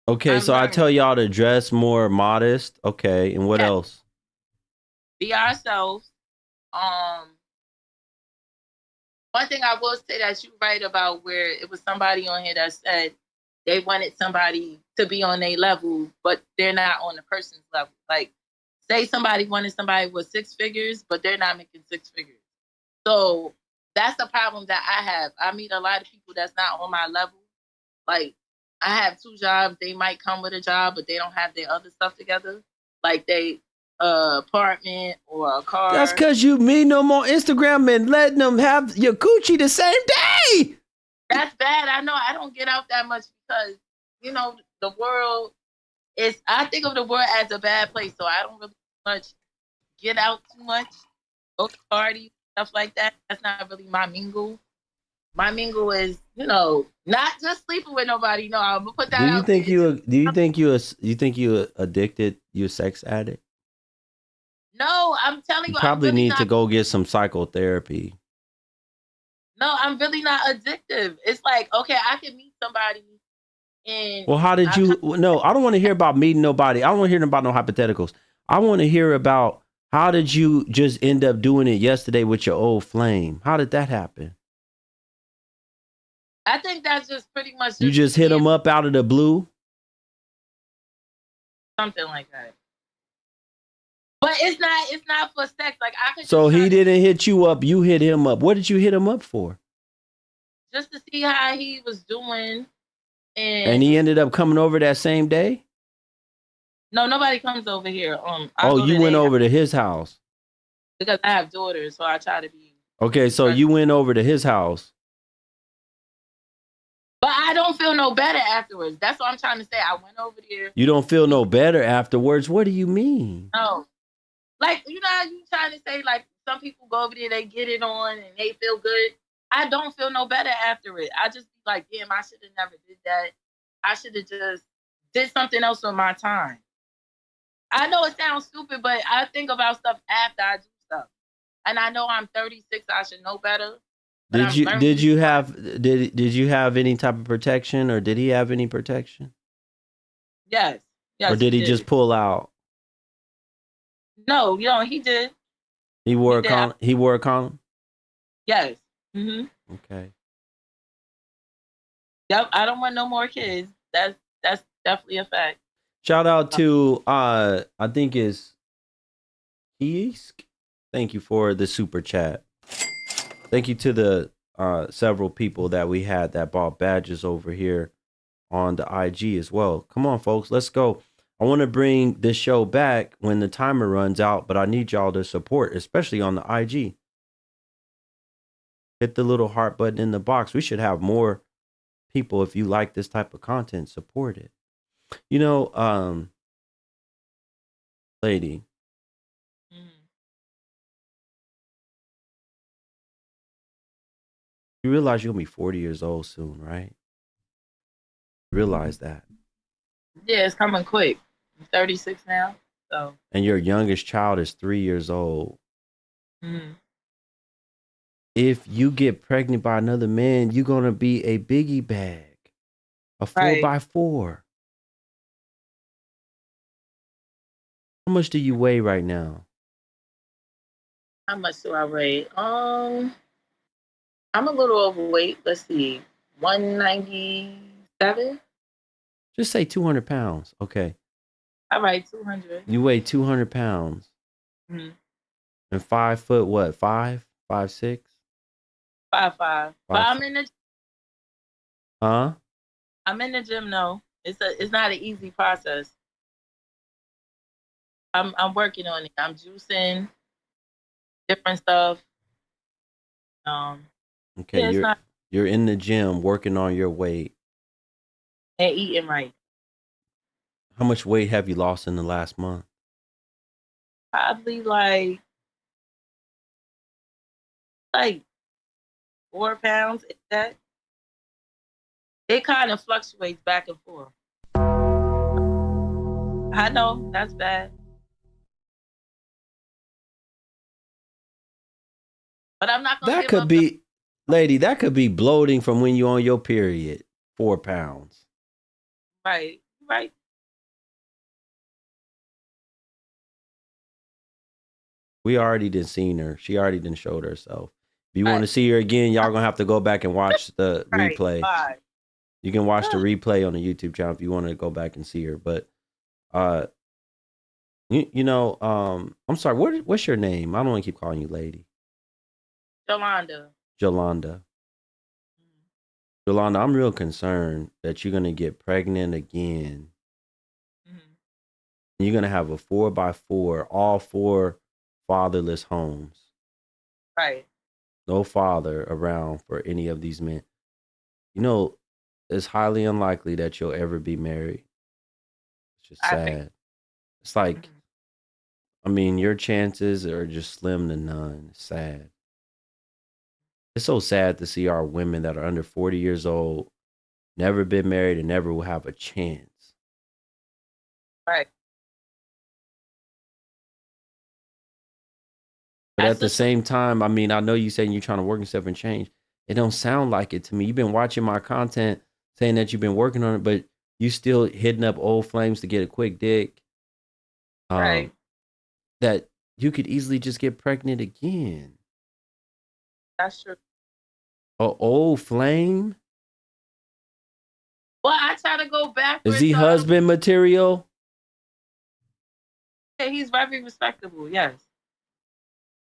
okay, so I tell y'all to dress more modest. Okay, and what else? Be ourselves. One thing I will say that you're right about, where it was somebody on here that said they wanted somebody to be on their level, but they're not on the person's level. Like, say somebody wanted somebody with 6 figures, but they're not making 6 figures. So that's the problem that I have. I meet a lot of people that's not on my level. Like, I have 2 jobs. They might come with a job, but they don't have their other stuff together. Like they apartment or a car. That's because you meet them on Instagram and letting them have your coochie the same day. That's bad. I know I don't get out that much because, you know, the world is, I think of the world as a bad place. So I don't really much get out too much, go to parties, stuff like that. That's not really my mingle. My mingle is, you know, not just sleeping with nobody. No, I'm gonna put that out. Do you think you addicted? You a sex addict? No, I'm telling you, you probably really need to go get some psychotherapy. No, I'm really not addictive. It's like, okay, I can meet somebody and well, how did you no, I don't want to hear about meeting nobody. I don't want to hear about no hypotheticals. I want to hear about how did you just end up doing it yesterday with your old flame? How did that happen? I think that's just pretty much you just hit him up out of the blue? Something like that. But it's not for sex. Like I could. So he didn't hit you up. You hit him up. What did you hit him up for? Just to see how he was doing, and he ended up coming over that same day. No, nobody comes over here. You went over to his house because I have daughters, so I try to be. Okay, so you went over to his house. But I don't feel no better afterwards. That's what I'm trying to say. I went over there. You don't feel no better afterwards? What do you mean? No. Like, you know how you trying to say, like, some people go over there, they get it on, and they feel good. I don't feel no better after it. I just be like, damn, I should have never did that. I should have just did something else with my time. I know it sounds stupid, but I think about stuff after I do stuff. And I know I'm 36, I should know better. Did you have any type of protection, or did he have any protection? Yes. Or did he just pull out? No, he did. He wore a condom. He wore a condom. Yes. Mm-hmm. Okay. Yep. I don't want no more kids. That's definitely a fact. Shout out to I think is Keisk. Thank you for the super chat. Thank you to the several people that we had that bought badges over here on the IG as well. Come on, folks, let's go. I want to bring this show back when the timer runs out, but I need y'all to support, especially on the IG. Hit the little heart button in the box. We should have more people, if you like this type of content, support it. You know, lady. You realize you're going to be 40 years old soon, right? Realize that. Yeah, it's coming quick. I'm 36 now, so. And your youngest child is 3 years old. Mm. If you get pregnant by another man, you're going to be a biggie bag. A 4x4. How much do you weigh right now? How much do I weigh? I'm a little overweight. Let's see, 197. Just say 200 pounds. Okay. All right, 200. You weigh 200 pounds. Mm-hmm. And 5 foot what? 5'6"? 5'5". But Five. Huh? I'm in the gym though. It's not an easy process. I'm working on it. I'm juicing different stuff. Okay, Yeah, it's not you're in the gym working on your weight. and eating right. How much weight have you lost in the last month? Probably like 4 pounds. If that it kind of fluctuates back and forth. I know that's bad, but I'm not gonna That give could up. The be, lady, that could be bloating from when you on your period. 4 pounds. right, right. We already done seen her. She already done showed herself. If you want Right. to see her again, y'all gonna have to go back and watch the Right. replay. Bye. You can watch the replay on the YouTube channel if you want to go back and see her. But you know, I'm sorry, what's your name? I don't want to keep calling you lady. Yolanda. Jolanda. Jolanda, I'm real concerned that you're gonna get pregnant again. Mm-hmm. You're gonna have a 4x4, all 4 fatherless homes. Right. No father around for any of these men. You know, it's highly unlikely that you'll ever be married. It's just sad. It's like, I mean, your chances are just slim to none. It's sad. It's so sad to see our women that are under 40 years old, never been married, and never will have a chance. Right. But at the same time, I mean, I know you saying you're trying to work yourself and change. It don't sound like it to me. You've been watching my content saying that you've been working on it, but you still hitting up old flames to get a quick dick. Right. That you could easily just get pregnant again. That's true. A old flame? Well, I try to go backwards. Is he husband material? Yeah, he's very respectable. Yes.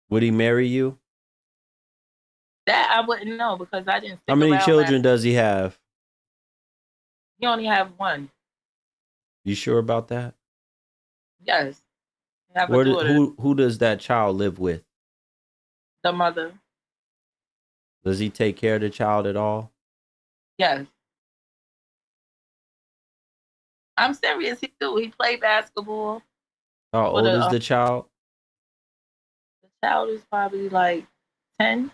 Would he marry you? That I wouldn't know because I didn't stick How many around children does he have? He only have one. You sure about that? Yes. I have a daughter. Who does that child live with? The mother. Does he take care of the child at all? Yes. I'm serious. He do. He played basketball. How old is the child? The child is probably like 10. I'm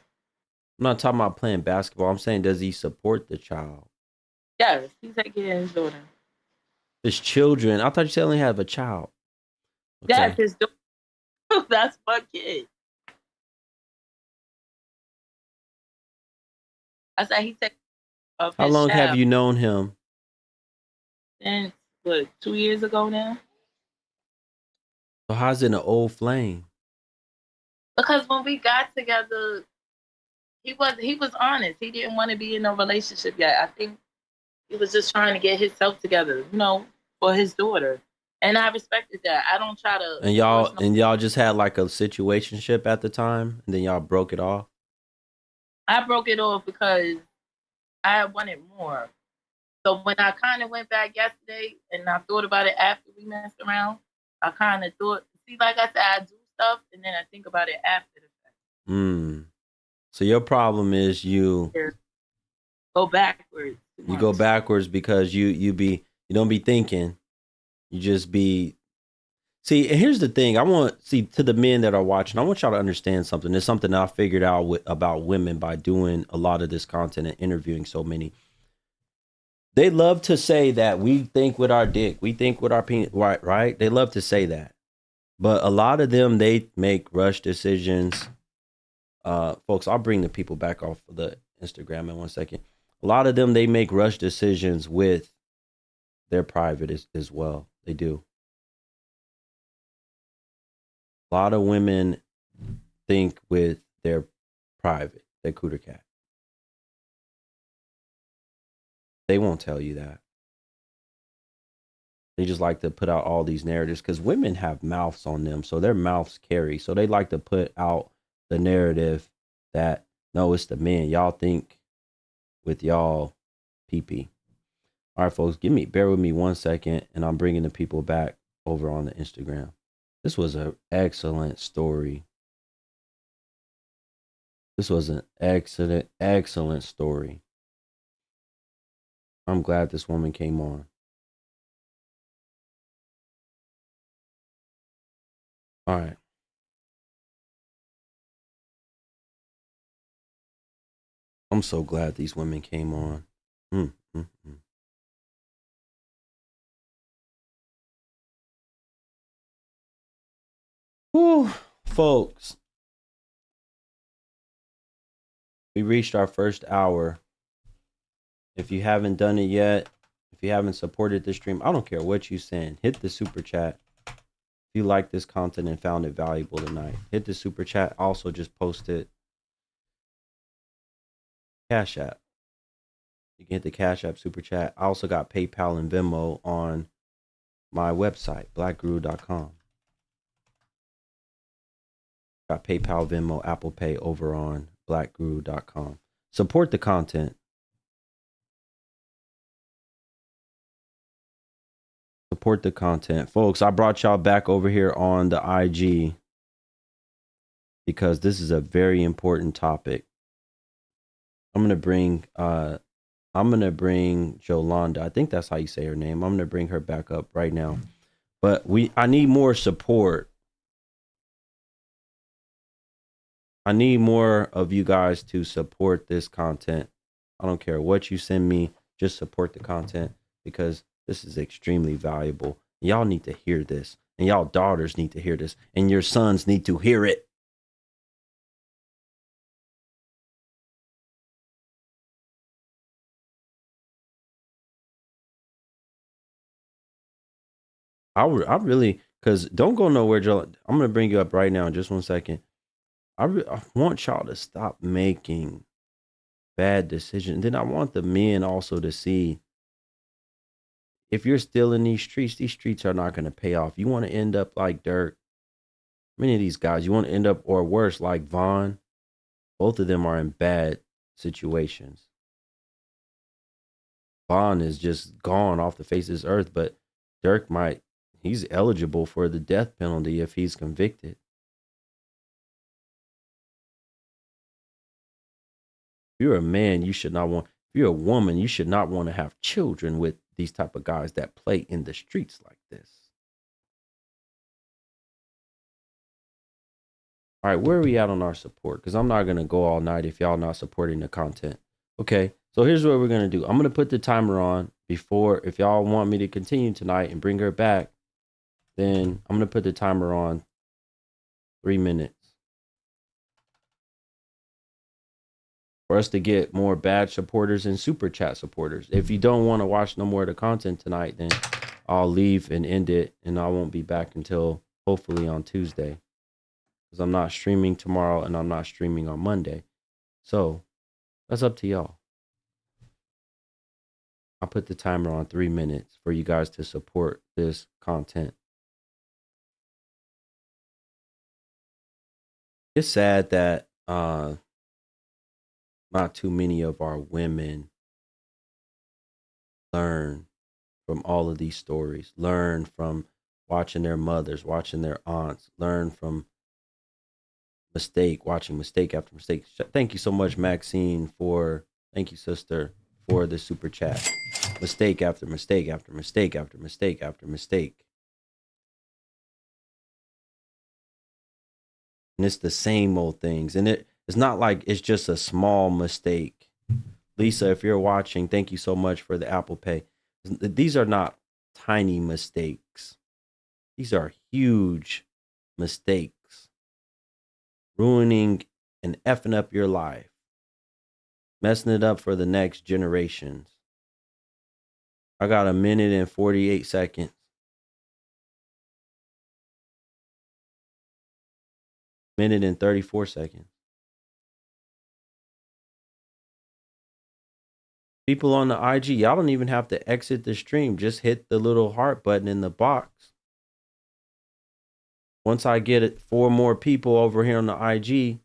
not talking about playing basketball. I'm saying, does he support the child? Yes, he take care of his daughter. His children. I thought you said only have a child. Okay. Yes, his daughter. That's my kid. I said he take of How his long child. have you known him? Since what, 2 years ago now? So how's it an old flame? Because when we got together, he was honest. He didn't want to be in a relationship yet. I think he was just trying to get himself together, for his daughter. And I respected that. I don't try to. And y'all just had like a situationship at the time, and then y'all broke it off. I broke it off because I wanted more. So when I kind of went back yesterday and I thought about it after we messed around, I kind of thought, see, like I said, I do stuff and then I think about it after the fact. So your problem is you go backwards. You go backwards because you don't be thinking. You just be. See, and here's the thing. To the men that are watching, I want y'all to understand something. It's something I figured out about women by doing a lot of this content and interviewing so many. They love to say that we think with our dick, we think with our penis, right? They love to say that. But a lot of them, they make rush decisions. Folks, I'll bring the people back off of the Instagram in 1 second. A lot of them, they make rush decisions with their private as well. They do. A lot of women, think with their private, their cooter cat. They won't tell you that. They just like to put out all these narratives because women have mouths on them, so their mouths carry. So they like to put out the narrative that no, it's the men. Y'all think with y'all pee. All right, folks, bear with me 1 second, and I'm bringing the people back over on the Instagram. This was an excellent story. This was an excellent story. I'm glad this woman came on. All right. I'm so glad these women came on. Mm, mm, mm. Whew, folks. We reached our first hour. If you haven't done it yet, if you haven't supported this stream, I don't care what you send. Hit the super chat. If you like this content and found it valuable tonight, hit the super chat. Also, just post it. Cash App. You can hit the Cash App super chat. I also got PayPal and Venmo on my website, BLKGURU.com. Got PayPal, Venmo, Apple Pay over on BLKGURU.com. Support the content. Support the content. Folks, I brought y'all back over here on the IG because this is a very important topic. I'm gonna bring Jolanda. I think that's how you say her name. I'm gonna bring her back up right now. But I need more support. I need more of you guys to support this content. I don't care what you send me, just support the content because this is extremely valuable. Y'all need to hear this, and y'all daughters need to hear this, and your sons need to hear it. I really, because don't go nowhere, Joe. I'm going to bring you up right now in just 1 second. I want y'all to stop making bad decisions. Then I want the men also to see if you're still in these streets are not going to pay off. You want to end up like Durk. Many of these guys, you want to end up or worse like Vaughn. Both of them are in bad situations. Vaughn is just gone off the face of this earth, but Durk he's eligible for the death penalty if he's convicted. If you're a man, you should not want, if you're a woman, you should not want to have children with these type of guys that play in the streets like this. All right, where are we at on our support? Because I'm not going to go all night if y'all not supporting the content. Okay, so here's what we're going to do. I'm going to put the timer on before, if y'all want me to continue tonight and bring her back, then I'm going to put the timer on 3 minutes. For us to get more badge supporters and super chat supporters. If you don't want to watch no more of the content tonight, then I'll leave and end it, and I won't be back until hopefully on Tuesday, because I'm not streaming tomorrow and I'm not streaming on Monday. So that's up to y'all. I'll put the timer on 3 minutes for you guys to support this content. It's sad that not too many of our women learn from all of these stories, learn from watching their mothers, watching their aunts, learn from watching mistake after mistake. Thank you so much, Maxine, thank you, sister, for the super chat. Mistake after mistake after mistake after mistake after mistake. And it's the same old things. And it's not like it's just a small mistake. Lisa, if you're watching, thank you so much for the Apple Pay. These are not tiny mistakes. These are huge mistakes. Ruining and effing up your life. Messing it up for the next generations. I got 1 minute and 48 seconds. minute and 34 seconds. People on the IG, y'all don't even have to exit the stream. Just hit the little heart button in the box. Once I get it, 4 more people over here on the IG,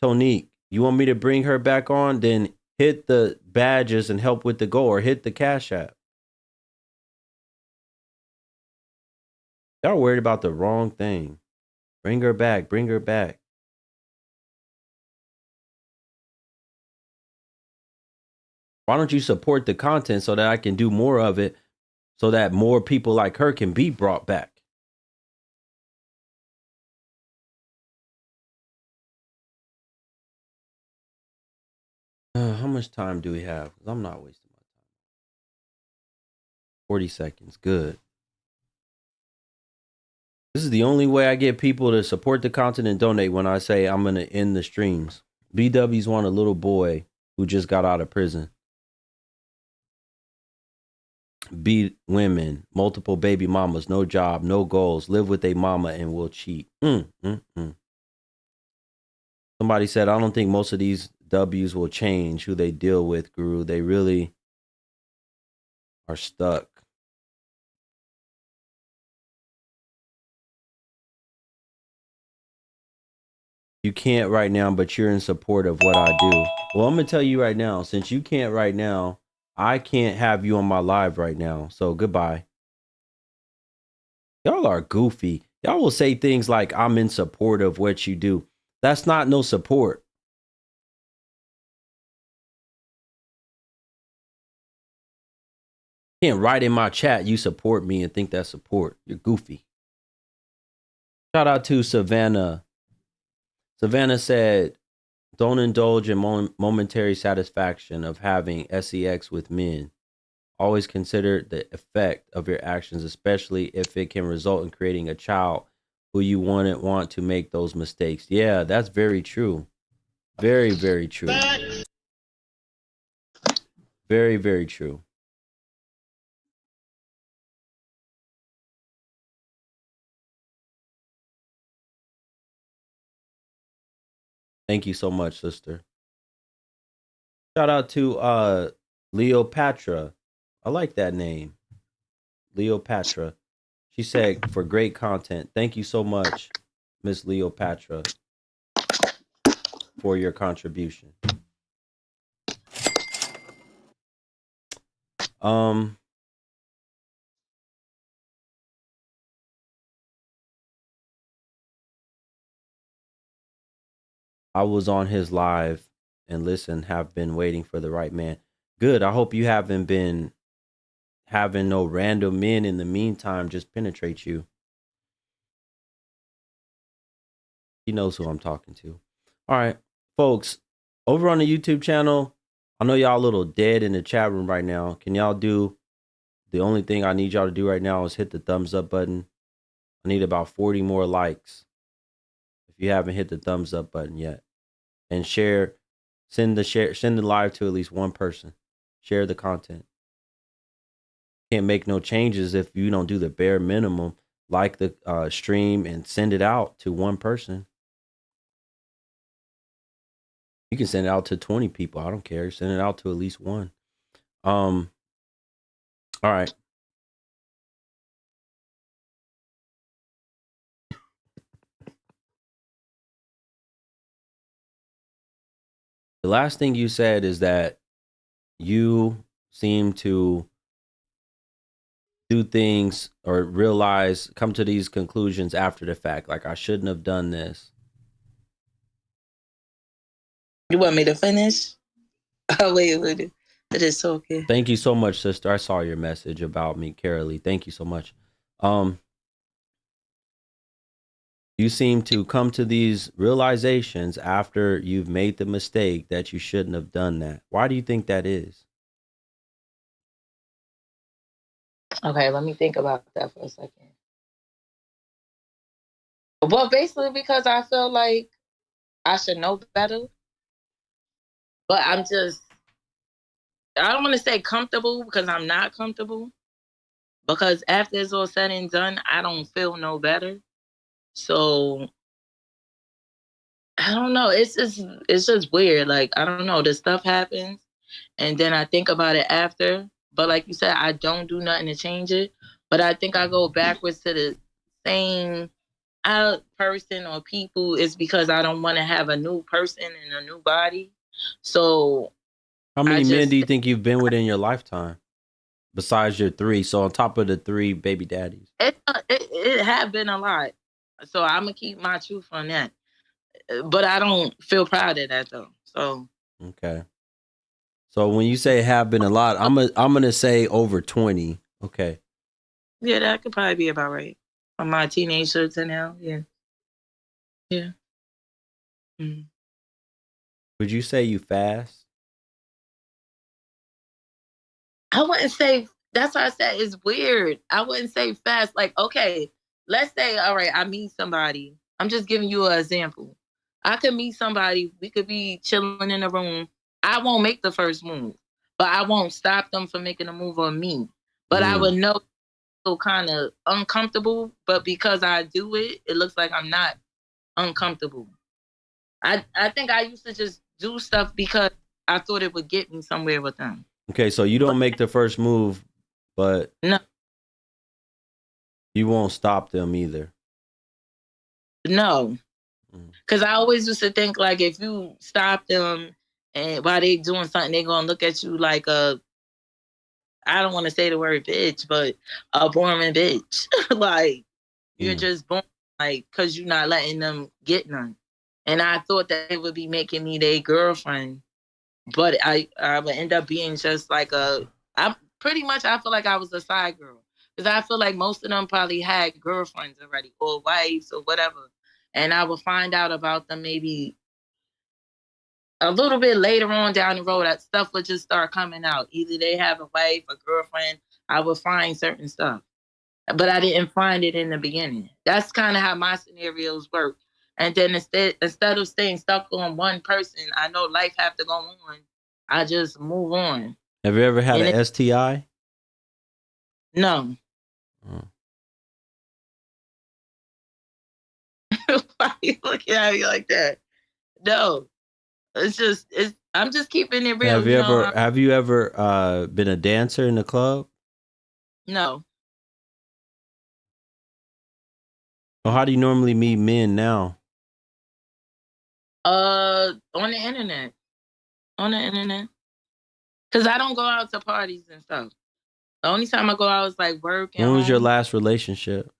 Tonique, you want me to bring her back on? Then hit the badges and help with the goal, or hit the Cash App. Y'all worried about the wrong thing. Bring her back. Bring her back. Why don't you support the content so that I can do more of it, so that more people like her can be brought back? How much time do we have? I'm not wasting my time. 40 seconds. Good. This is the only way I get people to support the content and donate, when I say I'm going to end the streams. BW's want a little boy who just got out of prison. Beat women, multiple baby mamas, no job, no goals, live with a mama and will cheat. Somebody said, I don't think most of these W's will change who they deal with, Guru. They really are stuck. You can't right now, but you're in support of what I do. Well, I'm going to tell you right now, since you can't right now, I can't have you on my live right now. So goodbye. Y'all are goofy. Y'all will say things like, I'm in support of what you do. That's not no support. You can't write in my chat, you support me, and think that's support. You're goofy. Shout out to Savannah. Savannah said, don't indulge in momentary satisfaction of having sex with men. Always consider the effect of your actions, especially if it can result in creating a child who you wouldn't want to make those mistakes. Yeah, that's very true. Very, very true. Very, very true. Thank you so much, sister. Shout out to Leopatra. I like that name. Leopatra. She said, for great content. Thank you so much, Miss Leopatra, for your contribution. I was on his live and listen, have been waiting for the right man. Good. I hope you haven't been having no random men in the meantime just penetrate you. He knows who I'm talking to. All right, folks, over on the YouTube channel, I know y'all a little dead in the chat room right now. Can y'all do, the only thing I need y'all to do right now is hit the thumbs up button. I need about 40 more likes if you haven't hit the thumbs up button yet. And share, send the live to at least one person. Share the content. Can't make no changes if you don't do the bare minimum, like the stream and send it out to one person. You can send it out to 20 people. I don't care. Send it out to at least one. All right. The last thing you said is that you seem to do things or realize, come to these conclusions after the fact. Like, I shouldn't have done this. You want me to finish? Oh, wait. It is okay. Thank you so much, sister. I saw your message about me, Carolee. Thank you so much. You seem to come to these realizations after you've made the mistake that you shouldn't have done that. Why do you think that is? Okay, let me think about that for a second. Well, basically because I feel like I should know better. But I don't want to say comfortable, because I'm not comfortable. Because after it's all said and done, I don't feel no better. So I don't know. It's just weird. Like, I don't know. The stuff happens and then I think about it after. But like you said, I don't do nothing to change it. But I think I go backwards to the same person or people is because I don't want to have a new person in a new body. So How I many men do just you think you've been with in your lifetime besides your three? So on top of the three baby daddies. it have been a lot. So I'm gonna keep my truth on that. But I don't feel proud of that though. So Okay. So when you say have been a lot, I'm gonna say over 20. Okay. yeah, that could probably be about right. From my teenager to now, yeah, yeah. Mm. Would you say you fast? I wouldn't say. That's why I said it's weird. I wouldn't say fast. Like, okay, let's say, all right, I meet somebody. I'm just giving you an example. I could meet somebody. We could be chilling in a room. I won't make the first move, but I won't stop them from making a move on me. But I Mm. would know kind of uncomfortable. But because I do it, it looks like I'm not uncomfortable. I think I used to just do stuff because I thought it would get me somewhere with them. Okay, so you But don't make the first move, but no, you won't stop them either. no. Mm. Because I always used to think like if you stop them and while they doing something, they gonna look at you like a I don't want to say the word bitch, but a boring bitch. Like you're Mm. just born like because you're not letting them get none. And I thought that they would be making me their girlfriend, but I would end up being just like I'm pretty much I feel like I was a side girl because I feel like most of them probably had girlfriends already or wives or whatever, and I would find out about them maybe a little bit later on down the road. That stuff would just start coming out. Either they have a wife, a girlfriend. I would find certain stuff, but I didn't find it in the beginning. That's kind of how my scenarios work. And then instead of staying stuck on one person, I know life have to go on. I just move on. Have you ever had And an STI? no, Mm. why you looking at me like that? No, it's. I'm just keeping it real. You know, Have you ever been a dancer in the club? no. Well, how do you normally meet men now? On the internet, on the internet, because I don't go out to parties and stuff. The only time I go out is like work and When was your home. last relationship?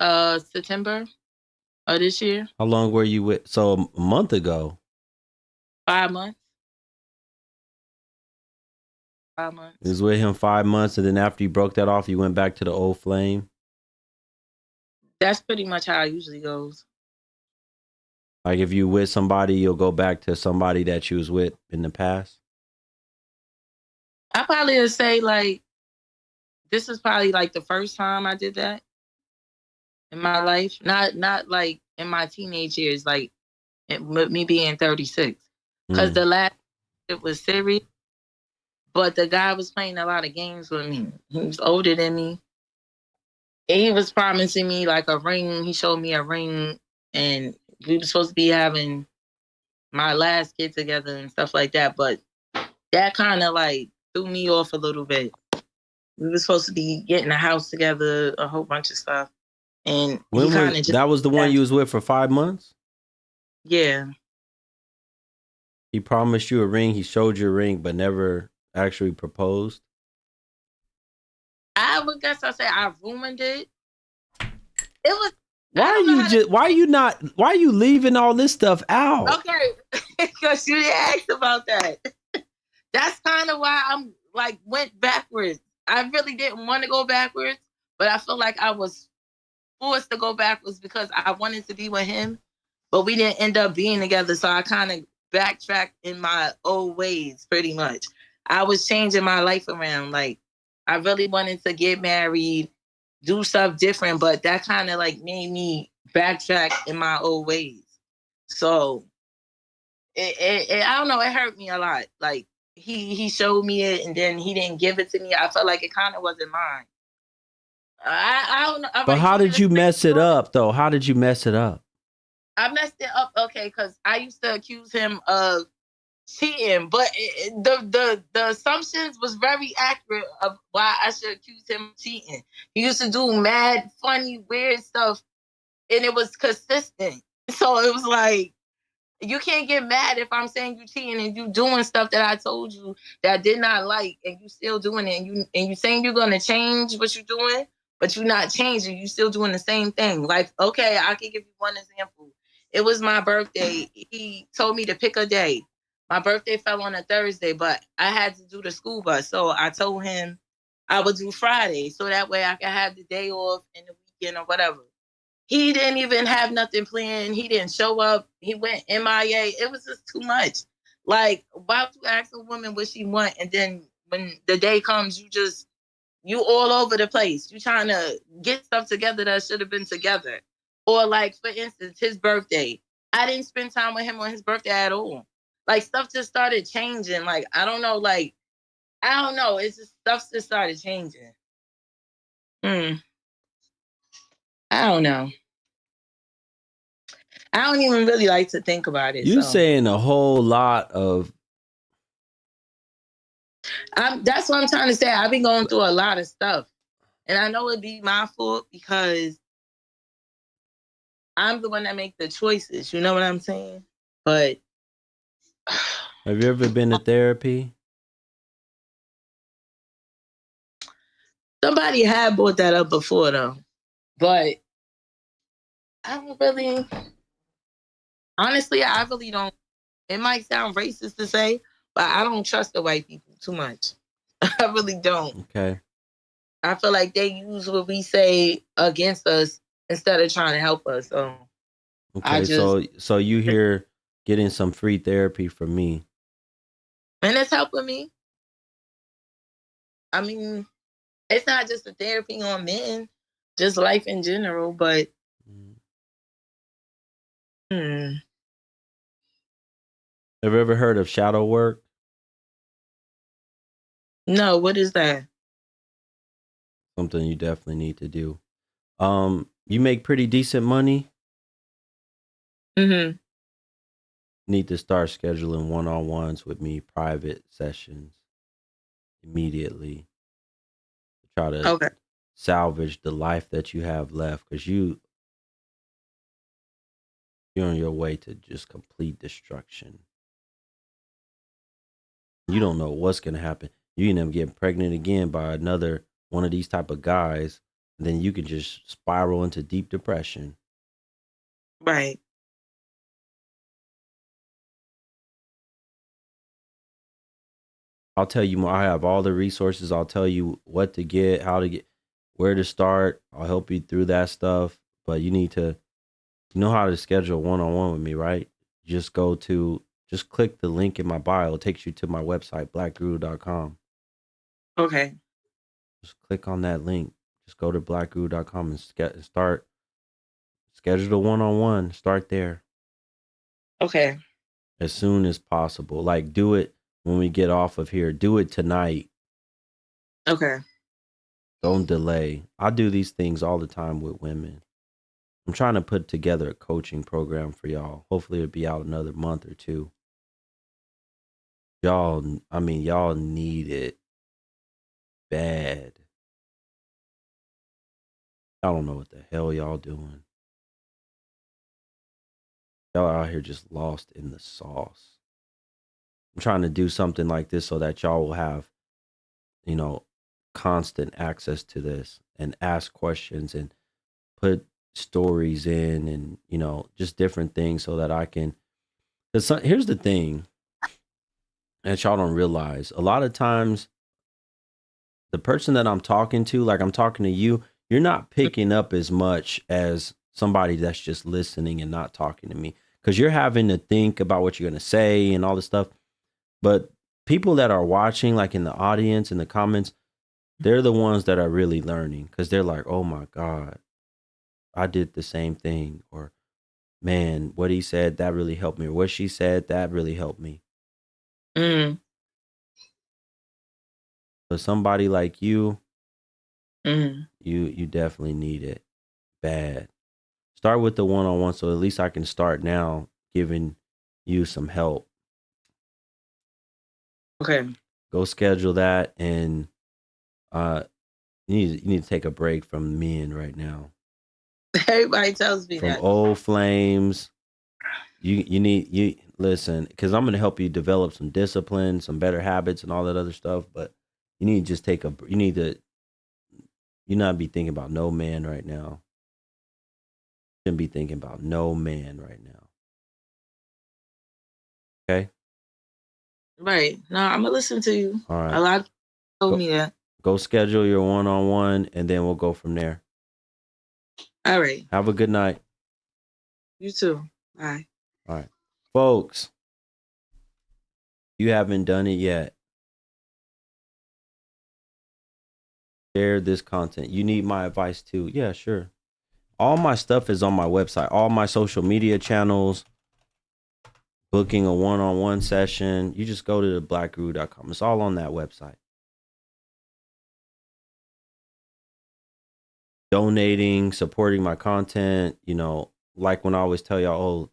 September of this year, How long were you with? So a month ago. 5 months. You was with him 5 months, and then after you broke that off, you went back to the old flame. That's pretty much how it usually goes. Like if you with somebody, you'll go back to somebody that you was with in the past. I probably would say like this is probably like the first time I did that in my life. Not like in my teenage years, like with me being 36. Because Mm. the last it was serious, but the guy was playing a lot of games with me. He was older than me. And he was promising me like a ring. He showed me a ring, and we were supposed to be having my last kid together and stuff like that. But that kind of like threw me off a little bit. We were supposed to be getting a house together, a whole bunch of stuff, and he When kind was of just that? Was the one you was with for 5 months? yeah. He promised you a ring. He showed you a ring, but never actually proposed. I would guess I say I ruined it. It was Why I are don't know you how to just? Why are you not? Why are you leaving all this stuff out? okay because you didn't ask about that. That's kind of why I'm like went backwards. I really didn't want to go backwards, but I feel like I was forced to go backwards because I wanted to be with him, but we didn't end up being together. So I kind of backtracked in my old ways, pretty much. I was changing my life around. Like I really wanted to get married, do stuff different, but that kind of like made me backtrack in my old ways. So I don't know. It hurt me a lot. Like he showed me it, and then he didn't give it to me. I felt like it kind of wasn't mine. I don't know. All But right, how you did just you mess it up, though? How did you mess it up? I messed it up, okay, because I used to accuse him of cheating, but the assumptions was very accurate of why I should accuse him of cheating. He used to do mad, funny, weird stuff, and it was consistent. So it was like, you can't get mad if I'm saying you cheating and you doing stuff that I told you that I did not like, and you still doing it, and you saying you're gonna change what you're doing, but you're not changing. You still doing the same thing. Like, okay, I can give you one example. It was my birthday. He told me to pick a day. My birthday fell on a Thursday, but I had to do the school bus, so I told him I would do Friday, so that way I could have the day off in the weekend or whatever. He didn't even have nothing planned. He didn't show up. He went MIA. It was just too much. Like, why would you ask a woman what she want, and then when the day comes, you all over the place. You trying to get stuff together that should have been together. Or like, for instance, his birthday. I didn't spend time with him on his birthday at all. Like, stuff just started changing. Like, I don't know. Like, I don't know. It's just stuff just started changing. I don't know. I don't even really like to think about it. You So saying a whole lot of. that's what I'm trying to say. I've been going through a lot of stuff, and I know it'd be my fault because I'm the one that make the choices. You know what I'm saying? But Have you ever been to therapy? somebody had brought that up before, though. But I don't really, honestly, I really don't. It might sound racist to say, but I don't trust the white people too much. I really don't. Okay. I feel like they use what we say against us instead of trying to help us. So Okay, so you here getting some free therapy from me. And it's helping me. I mean, it's not just a therapy on men, just life in general, but Have you ever heard of shadow work? No, what is that? Something you definitely need to do. You make pretty decent money. Need to start scheduling one-on-ones with me, private sessions immediately. Try to salvage the life that you have left, because you're on your way to just complete destruction. You don't know what's gonna happen. You end up getting pregnant again by another one of these type of guys, and then you can just spiral into deep depression. Right. I'll tell you more. I have all the resources. I'll tell you what to get, how to get, where to start. I'll help you through that stuff. But you need to, you know how to schedule one-on-one with me, right? Just click the link in my bio. It takes you to my website, blackguru.com. Okay. Just click on that link. Just go to blackguru.com and start, schedule the one-on-one. Start there. Okay. As soon as possible. Like, do it when we get off of here. Do it tonight. Okay. Don't delay. I do these things all the time with women. I'm trying to put together a coaching program for y'all. Hopefully it'll be out another month or two. Y'all need it bad. I don't know what the hell y'all doing. Y'all out here just lost in the sauce. I'm trying to do something like this so that y'all will have, constant access to this and ask questions and put stories in and, just different things so that I can. Because here's the thing that y'all don't realize. A lot of times, the person that I'm talking to, like I'm talking to you, you're not picking up as much as somebody that's just listening and not talking to me, because you're having to think about what you're going to say and all this stuff. But people that are watching, like in the audience, in the comments, they're the ones that are really learning, because they're like, oh my God, I did the same thing. Or, man, what he said, that really helped me. Or what she said, that really helped me. But somebody like you, you definitely need it bad. Start with the one-on-one, so at least I can start now giving you some help. Okay. Go schedule that, and you need to take a break from men right now. Everybody tells me From that. old flames. You listen, because I'm gonna help you develop some discipline, some better habits, and all that other stuff. But you need to just you not be thinking about no man right now. Shouldn't be thinking about no man right now. Okay. Right. No, I'm gonna listen to you. All right. A lot of people told Go, me that. go schedule your one-on-one, and then we'll go from there. All right. Have a good night. You too. Bye. All right, folks. You haven't done it yet. Share this content. You need my advice too. Yeah, sure. All my stuff is on my website. All my social media channels. Booking a one-on-one session. You just go to theblackguru.com. It's all on that website. Donating, supporting my content, like when I always tell y'all,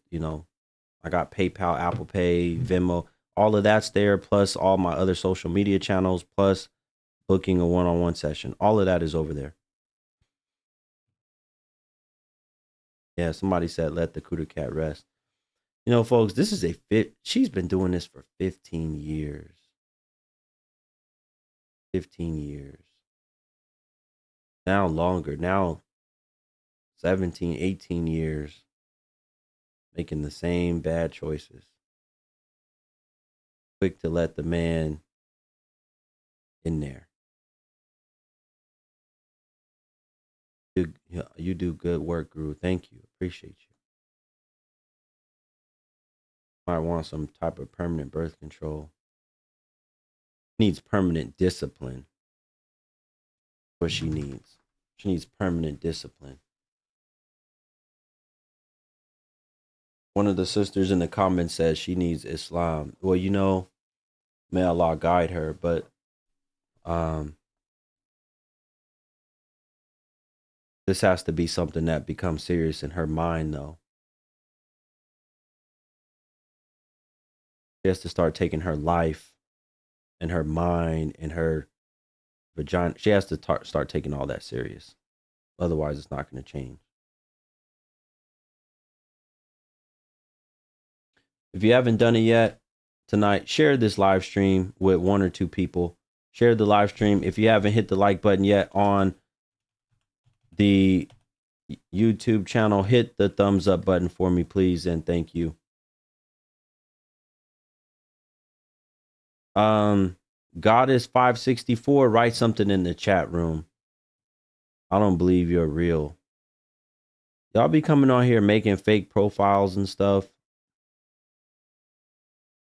I got PayPal, Apple Pay, Venmo, all of that's there, plus all my other social media channels, plus booking a one-on-one session. All of that is over there. Yeah, somebody said let the Kuda cat rest. Folks, this is she's been doing this for 15 years. 15 years. Now longer. Now 17, 18 years. Making the same bad choices. Quick to let the man in there. You do good work, Guru. Thank you. Appreciate you. Might want some type of permanent birth control. Needs permanent discipline. What she needs. She needs permanent discipline. One of the sisters in the comments says she needs Islam. Well, may Allah guide her, but this has to be something that becomes serious in her mind, though. She has to start taking her life and her mind and her vagina. She has to start taking all that serious. Otherwise, it's not going to change. If you haven't done it yet tonight, share this live stream with one or two people. Share the live stream. If you haven't hit the like button yet on the YouTube channel, hit the thumbs up button for me, please, and thank you. Goddess 564, write something in the chat room. I don't believe you're real. Y'all be coming on here making fake profiles and stuff.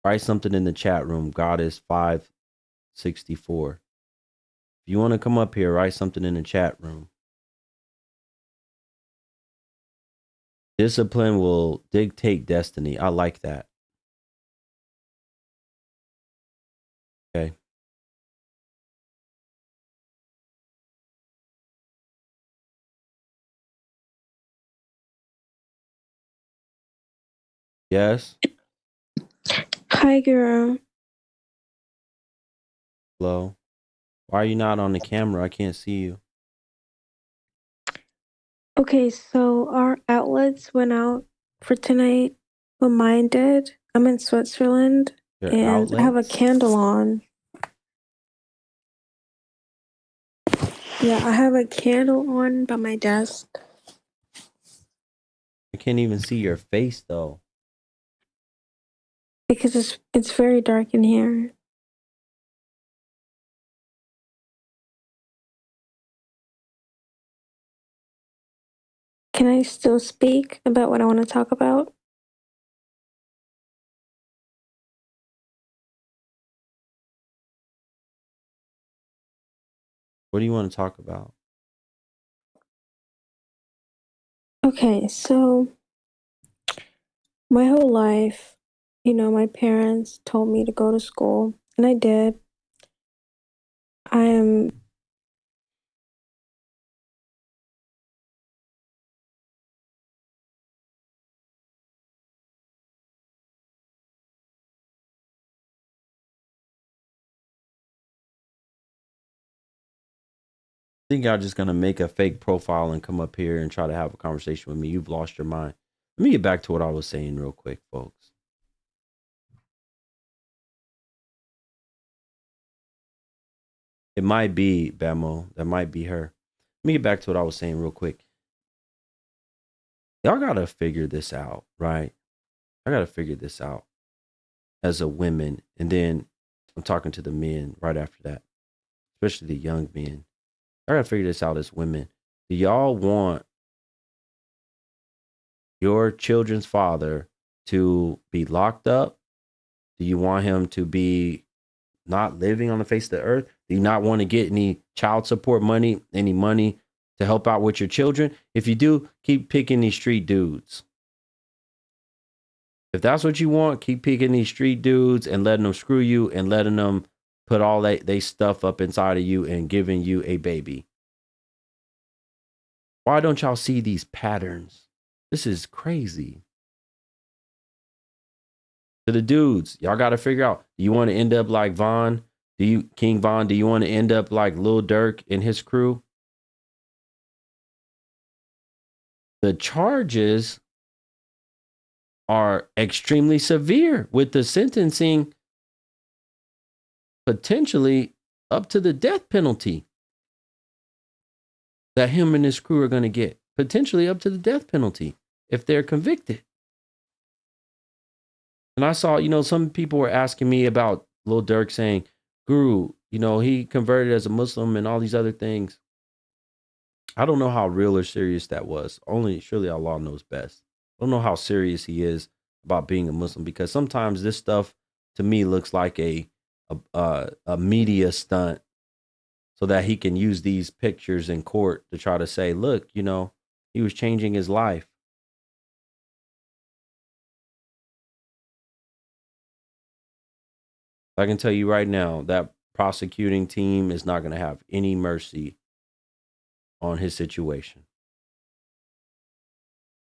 Write something in the chat room, Goddess 564. If you want to come up here, write something in the chat room. Discipline will dictate destiny. I like that. Okay. Yes. Hi, Guru. Hello. Why are you not on the camera? I can't see you. Okay, so our outlets went out for tonight. Well, mine did. I'm in Switzerland, Your and I have a outlets? candle on. Yeah, I have a candle on by my desk. I can't even see your face though. Because it's very dark in here. Can I still speak about what I want to talk about? What do you want to talk about? Okay, so my whole life, my parents told me to go to school, and I did. I am Think y'all just gonna make a fake profile and come up here and try to have a conversation with me? You've lost your mind. Let me get back to what I was saying real quick, folks. It might be Bamo. That might be her. Let me get back to what I was saying real quick. Y'all gotta figure this out, right? I gotta figure this out as a women, and then I'm talking to the men right after that, especially the young men. I gotta figure this out as women. Do y'all want your children's father to be locked up? Do you want him to be not living on the face of the earth? Do you not want to get any child support money, any money to help out with your children? If you do, keep picking these street dudes. If that's what you want, keep picking these street dudes and letting them screw you and letting them put all they stuff up inside of you and giving you a baby. Why don't y'all see these patterns? This is crazy. To the dudes, y'all got to figure out, do you want to end up like Von? King Von, do you want to end up like Lil Durk and his crew? The charges are extremely severe, with the sentencing potentially up to the death penalty that him and his crew are going to get. Potentially up to the death penalty if they're convicted. And I saw, some people were asking me about Lil Durk saying, Guru, he converted as a Muslim and all these other things. I don't know how real or serious that was. Only surely Allah knows best. I don't know how serious he is about being a Muslim, because sometimes this stuff to me looks like a media stunt so that he can use these pictures in court to try to say, look, he was changing his life. I can tell you right now that prosecuting team is not going to have any mercy on his situation.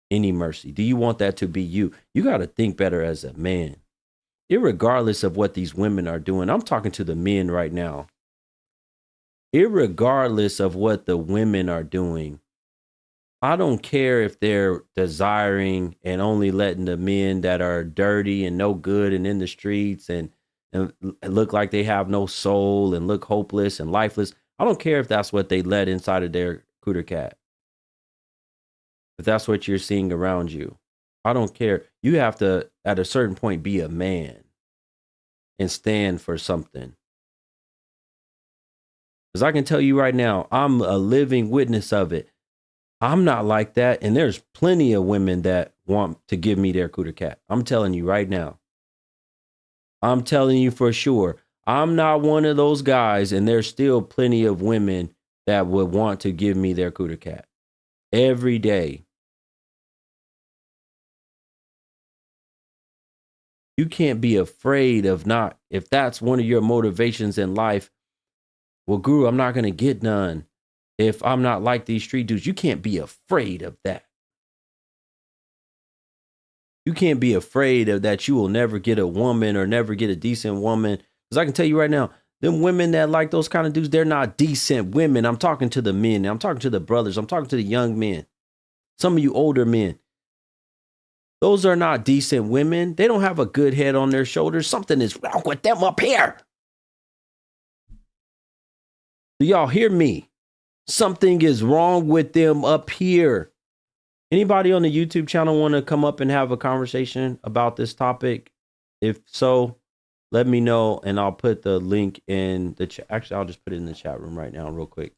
Any mercy. Do you want that to be you? You got to think better as a man. Irregardless of what these women are doing, I'm talking to the men right now. Irregardless of what the women are doing, I don't care if they're desiring and only letting the men that are dirty and no good and in the streets and look like they have no soul and look hopeless and lifeless. I don't care if that's what they let inside of their cooter cat. If that's what you're seeing around you, I don't care. You have to, at a certain point, be a man and stand for something. Because I can tell you right now, I'm a living witness of it. I'm not like that. And there's plenty of women that want to give me their cooter cat. I'm telling you right now. I'm telling you for sure. I'm not one of those guys, and there's still plenty of women that would want to give me their cooter cat every day. You can't be afraid of not, if that's one of your motivations in life. Well, Guru, I'm not going to get none if I'm not like these street dudes. You can't be afraid of that. You can't be afraid of that. You will never get a woman or never get a decent woman. Because I can tell you right now, them women that like those kind of dudes, they're not decent women. I'm talking to the men. I'm talking to the brothers. I'm talking to the young men. Some of you older men. Those are not decent women. They don't have a good head on their shoulders. Something is wrong with them up here. Do y'all hear me? Something is wrong with them up here. Anybody on the YouTube channel want to come up and have a conversation about this topic? If so, let me know and I'll put the link in the chat. Actually, I'll just put it in the chat room right now real quick.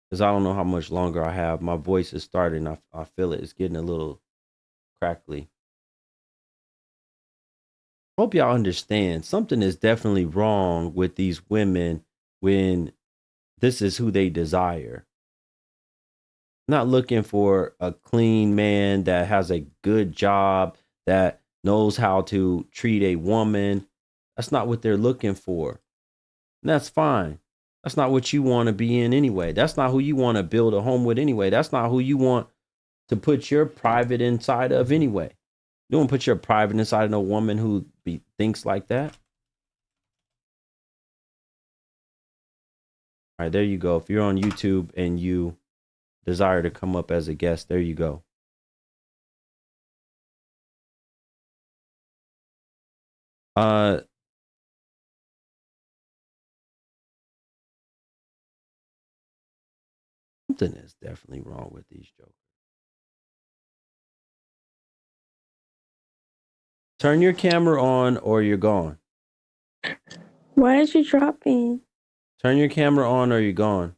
Because I don't know how much longer I have. My voice is starting. I feel it. It's getting a little crackly. Hope y'all understand. Something is definitely wrong with these women when this is who they desire. Not looking for a clean man that has a good job, that knows how to treat a woman. That's not what they're looking for. And that's fine. That's not what you want to be in anyway. That's not who you want to build a home with anyway. That's not who you want to put your private inside of anyway. You don't put your private inside of no woman who thinks like that. All right, there you go. If you're on YouTube and you desire to come up as a guest, there you go. Something is definitely wrong with these jokers. Turn your camera on or you're gone. Why did you drop me? Turn your camera on or you're gone.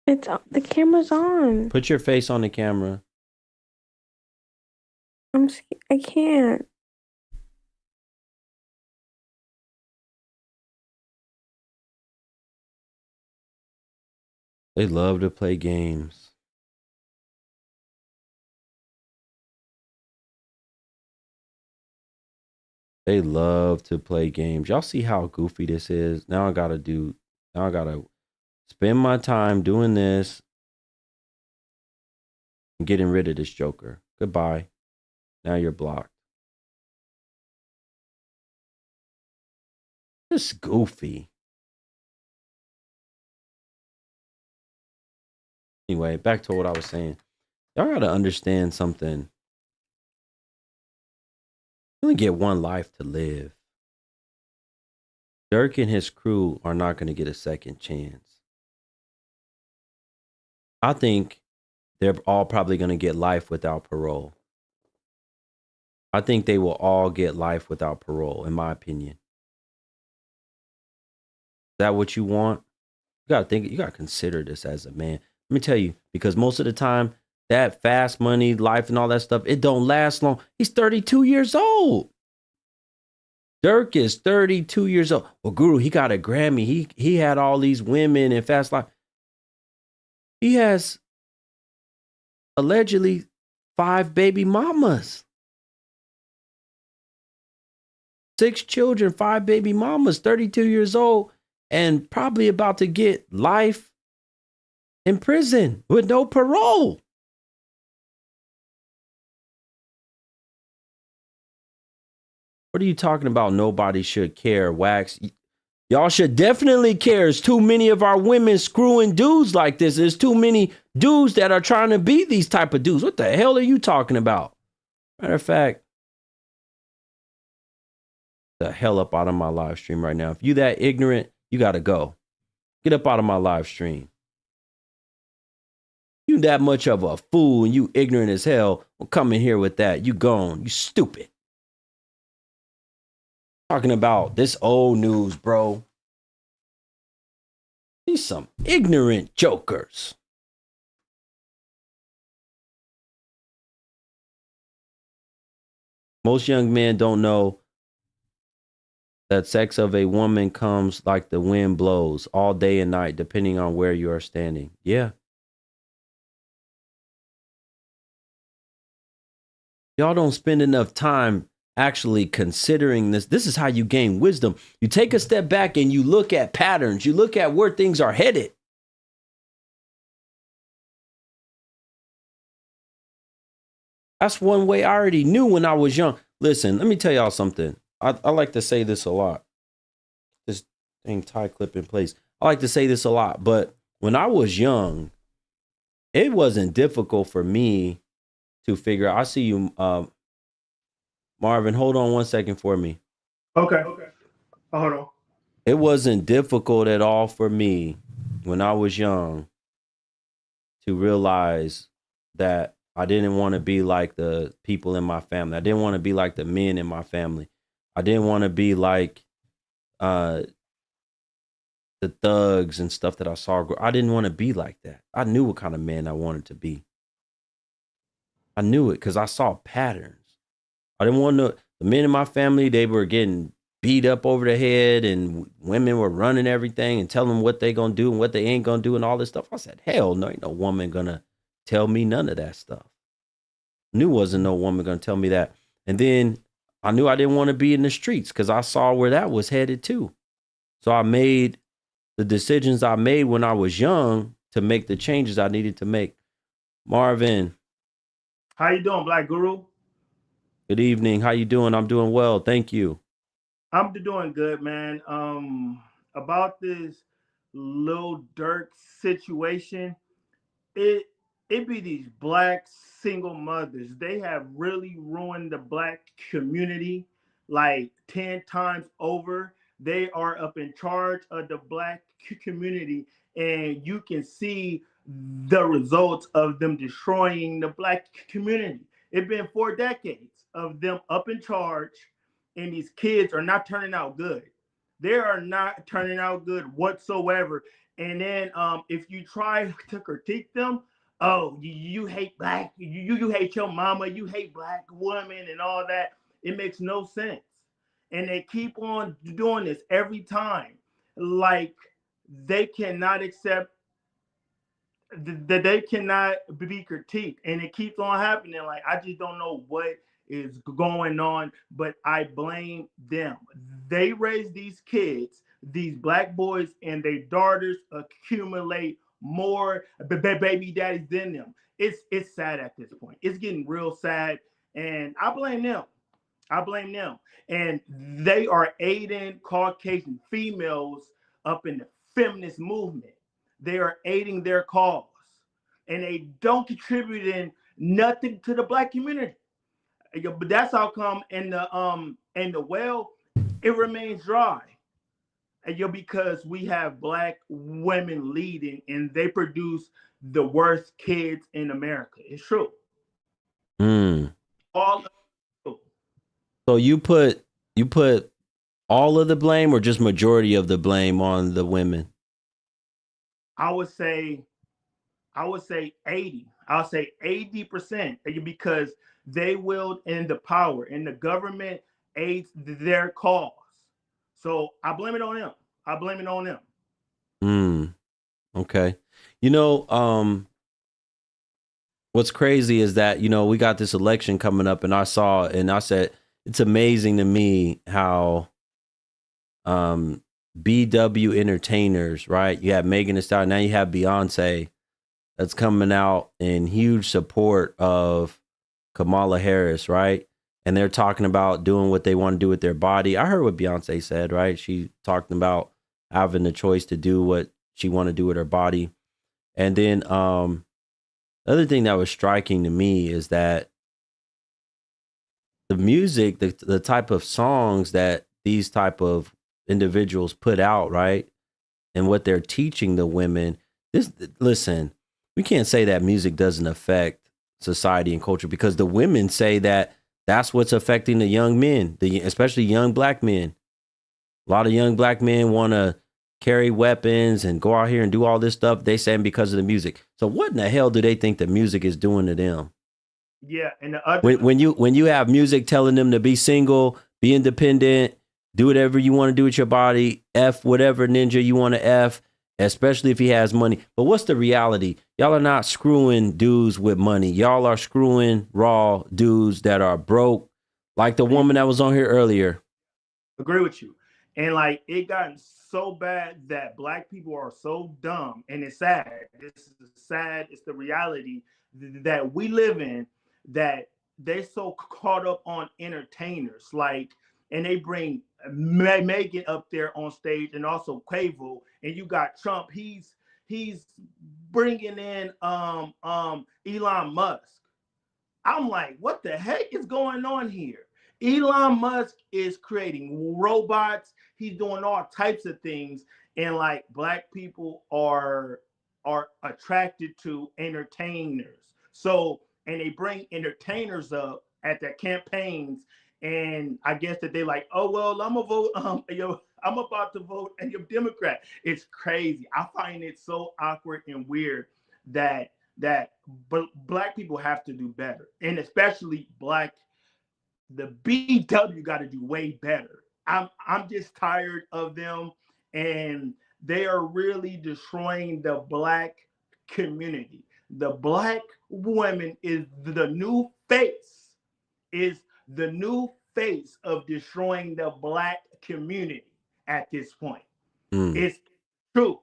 The camera's on. Put your face on the camera. I can't. They love to play games. They love to play games. Y'all see how goofy this is? Now I gotta spend my time doing this and getting rid of this joker. Goodbye. Now you're blocked. This is goofy. Anyway, back to what I was saying. Y'all gotta understand something. You only get one life to live. Durk and his crew are not going to get a second chance. I think they're all probably going to get life without parole. I think they will all get life without parole, in my opinion. Is that what you want? You got to consider this as a man. Let me tell you, because most of the time, that fast money, life, and all that stuff, it don't last long. He's 32 years old. Durk is 32 years old. Well, Guru, he got a Grammy. He had all these women and fast life. He has allegedly 5 baby mamas. 6 children, 5 baby mamas, 32 years old, and probably about to get life in prison with no parole. What are you talking about? Nobody should care, Wax. Y'all should definitely care. There's too many of our women screwing dudes like this. There's too many dudes that are trying to be these type of dudes. What the hell are you talking about? Matter of fact, the hell up out of my live stream right now. If you that ignorant, you got to go. Get up out of my live stream. You that much of a fool and you ignorant as hell. Well, come in here with that. You gone. You stupid. Talking about this old news, bro. These some ignorant jokers. Most young men don't know that sex of a woman comes like the wind blows all day and night, depending on where you are standing. Yeah. Y'all don't spend enough time actually considering this. This is how you gain wisdom. You take a step back and you look at patterns. You look at where things are headed. That's one way I already knew when I was young. Listen, let me tell y'all something. I like to say this a lot. This dang tie clip in place. I like to say this a lot, but when I was young, it wasn't difficult for me to figure out. I see you, Marvin. Hold on 1 second for me. Okay. Hold on. It wasn't difficult at all for me when I was young to realize that I didn't want to be like the people in my family. I didn't want to be like the men in my family. I didn't want to be like the thugs and stuff that I saw. I didn't want to be like that. I knew what kind of man I wanted to be. I knew it because I saw patterns. I didn't want to. The men in my family, they were getting beat up over the head, and women were running everything and telling them what they gonna do and what they ain't gonna do and all this stuff. I said, hell no, ain't no woman gonna tell me none of that stuff. Knew wasn't no woman gonna tell me that. And then I knew I didn't want to be in the streets because I saw where that was headed too. So I made the decisions I made when I was young to make the changes I needed to make. Marvin. How you doing, Black Guru? Good evening. How you doing? I'm doing well. Thank you. I'm doing good, man. about this Lil Durk situation, it it be these black single mothers. They have really ruined the black community like 10 times over. They are up in charge of the black community, and you can see the results of them destroying the black community. It's been 4 decades of them up in charge, and these kids are not turning out good. They are not turning out good whatsoever. And then if you try to critique them, oh, you hate black, you hate your mama, you hate black women and all that. It makes no sense. And they keep on doing this every time. Like they cannot accept that they cannot be critiqued, and it keeps on happening. Like I just don't know what is going on, but I blame them. They raise these kids, these black boys, and their daughters accumulate more baby daddies than them. It's sad at this point. It's getting real sad, and I blame them. I blame them. And they are aiding Caucasian females up in the feminist movement. They are aiding their cause. And they don't contribute in nothing to the black community. But that's how come in the well, it remains dry. Because we have black women leading and they produce the worst kids in America. It's true. Mm. All So you put all of the blame or just majority of the blame on the women? I would say 80. I'll say 80% because they wield in the power and the government aids their cause. So I blame it on them. I blame it on them. Okay. You know, what's crazy is that, you know, we got this election coming up and I said, it's amazing to me how BW entertainers, right? You have Megan Thee Stallion, now you have Beyonce that's coming out in huge support of Kamala Harris, right? And they're talking about doing what they want to do with their body. I heard what Beyonce said, right? She talked about having the choice to do what she want to do with her body. And then the other thing that was striking to me is that the music, the type of songs that these type of individuals put out, right? And what they're teaching the women. Listen, we can't say that music doesn't affect society and culture because the women say that that's what's affecting the young men, especially young black men. A lot of young black men want to carry weapons and go out here and do all this stuff. They saying because of the music. So what in the hell do they think the music is doing to them? Yeah, and the other when you have music telling them to be single, be independent, do whatever you want to do with your body, F whatever ninja you want to F, especially if he has money. But what's the reality? Y'all are not screwing dudes with money. Y'all are screwing raw dudes that are broke, like the woman that was on here earlier. Agree with you. And like it got so bad that black people are so dumb, and it's sad. This is sad. It's the reality that we live in, that they so caught up on entertainers, like, and they bring Megan up there on stage, and also Quavo, and you got Trump. He's bringing in Elon Musk. I'm like, what the heck is going on here? Elon Musk is creating robots. He's doing all types of things, and like black people are attracted to entertainers. So, and they bring entertainers up at their campaigns, and I guess that they like, oh well, I'm a vote. I'm about to vote a Democrat. It's crazy. I find it so awkward and weird that black people have to do better, and especially the BW got to do way better. I'm just tired of them, and they are really destroying the black community. The black woman is the new face, is the new face of destroying the black community at this point. It's true.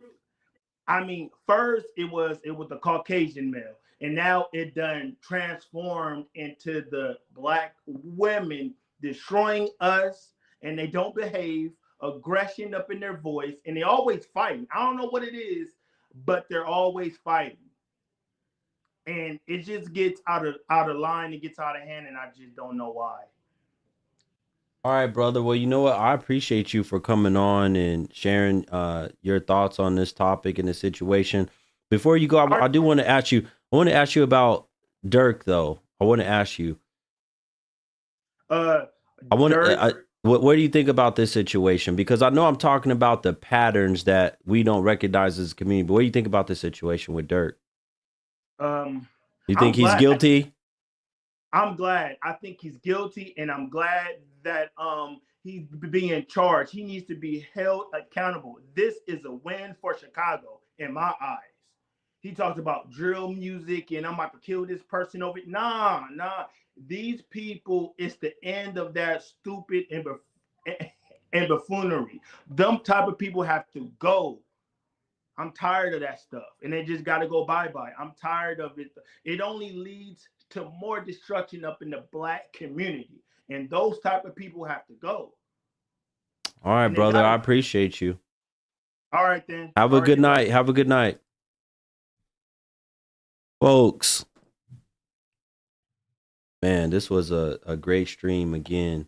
I mean, first it was the Caucasian male, and now it done transformed into the black women destroying us, and they don't behave aggression up in their voice, and they always fighting. I don't know what it is, but they're always fighting. And it just gets out of line, it gets out of hand, and I just don't know why. All right, brother. Well, you know what? I appreciate you for coming on and sharing your thoughts on this topic and the situation. Before you go, I do want to ask you. I want to ask you about Durk, though. I want to ask you. I want to. What do you think about this situation? Because I know I'm talking about the patterns that we don't recognize as a community. But what do you think about this situation with Durk? You think he's guilty? I'm glad. I think he's guilty, and I'm glad that he's being charged. He needs to be held accountable. This is a win for Chicago in my eyes. He talks about drill music and I'm about to kill this person over it. Nah. These people, it's the end of that stupid and buffoonery. Them type of people have to go. I'm tired of that stuff, and they just got to go bye-bye. I'm tired of it. It only leads to more destruction up in the Black community, and those type of people have to go. All right, brother. I appreciate you. All right, then. Have a good night. Have a good night. Folks, man, this was a great stream again.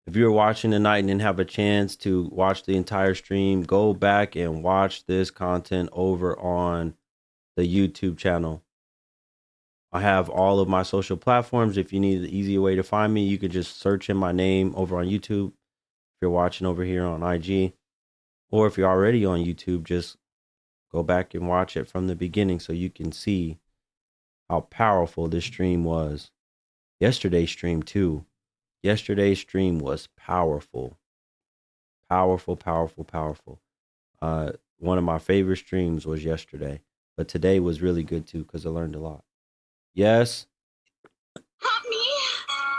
If you're watching tonight and didn't have a chance to watch the entire stream, go back and watch this content over on the YouTube channel. I have all of my social platforms. If you need an easy way to find me, you can just search in my name over on YouTube. If you're watching over here on IG, or if you're already on YouTube, just go back and watch it from the beginning so you can see how powerful this stream was. Yesterday's stream too. Yesterday's stream was powerful. Powerful. One of my favorite streams was yesterday, but today was really good too because I learned a lot. Yes.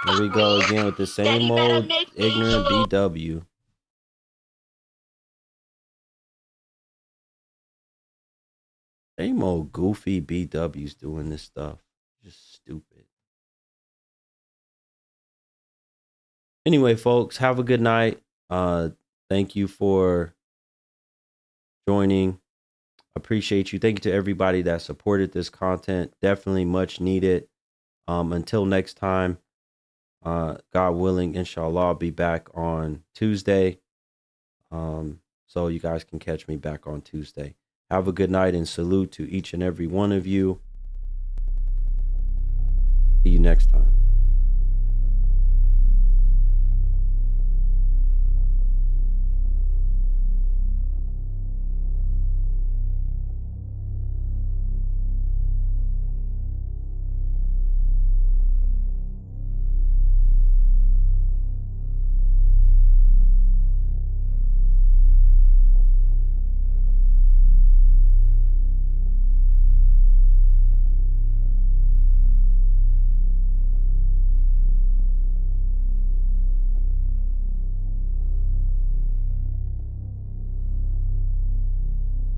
Here we go again with the same old ignorant BW. Same old goofy BWs doing this stuff. Just stupid. Anyway, folks, have a good night. Thank you for joining. Appreciate you. Thank you to everybody that supported this content. Definitely much needed. Until next time, God willing, inshallah, I'll be back on Tuesday. So you guys can catch me back on Tuesday. Have a good night and salute to each and every one of you. See you next time.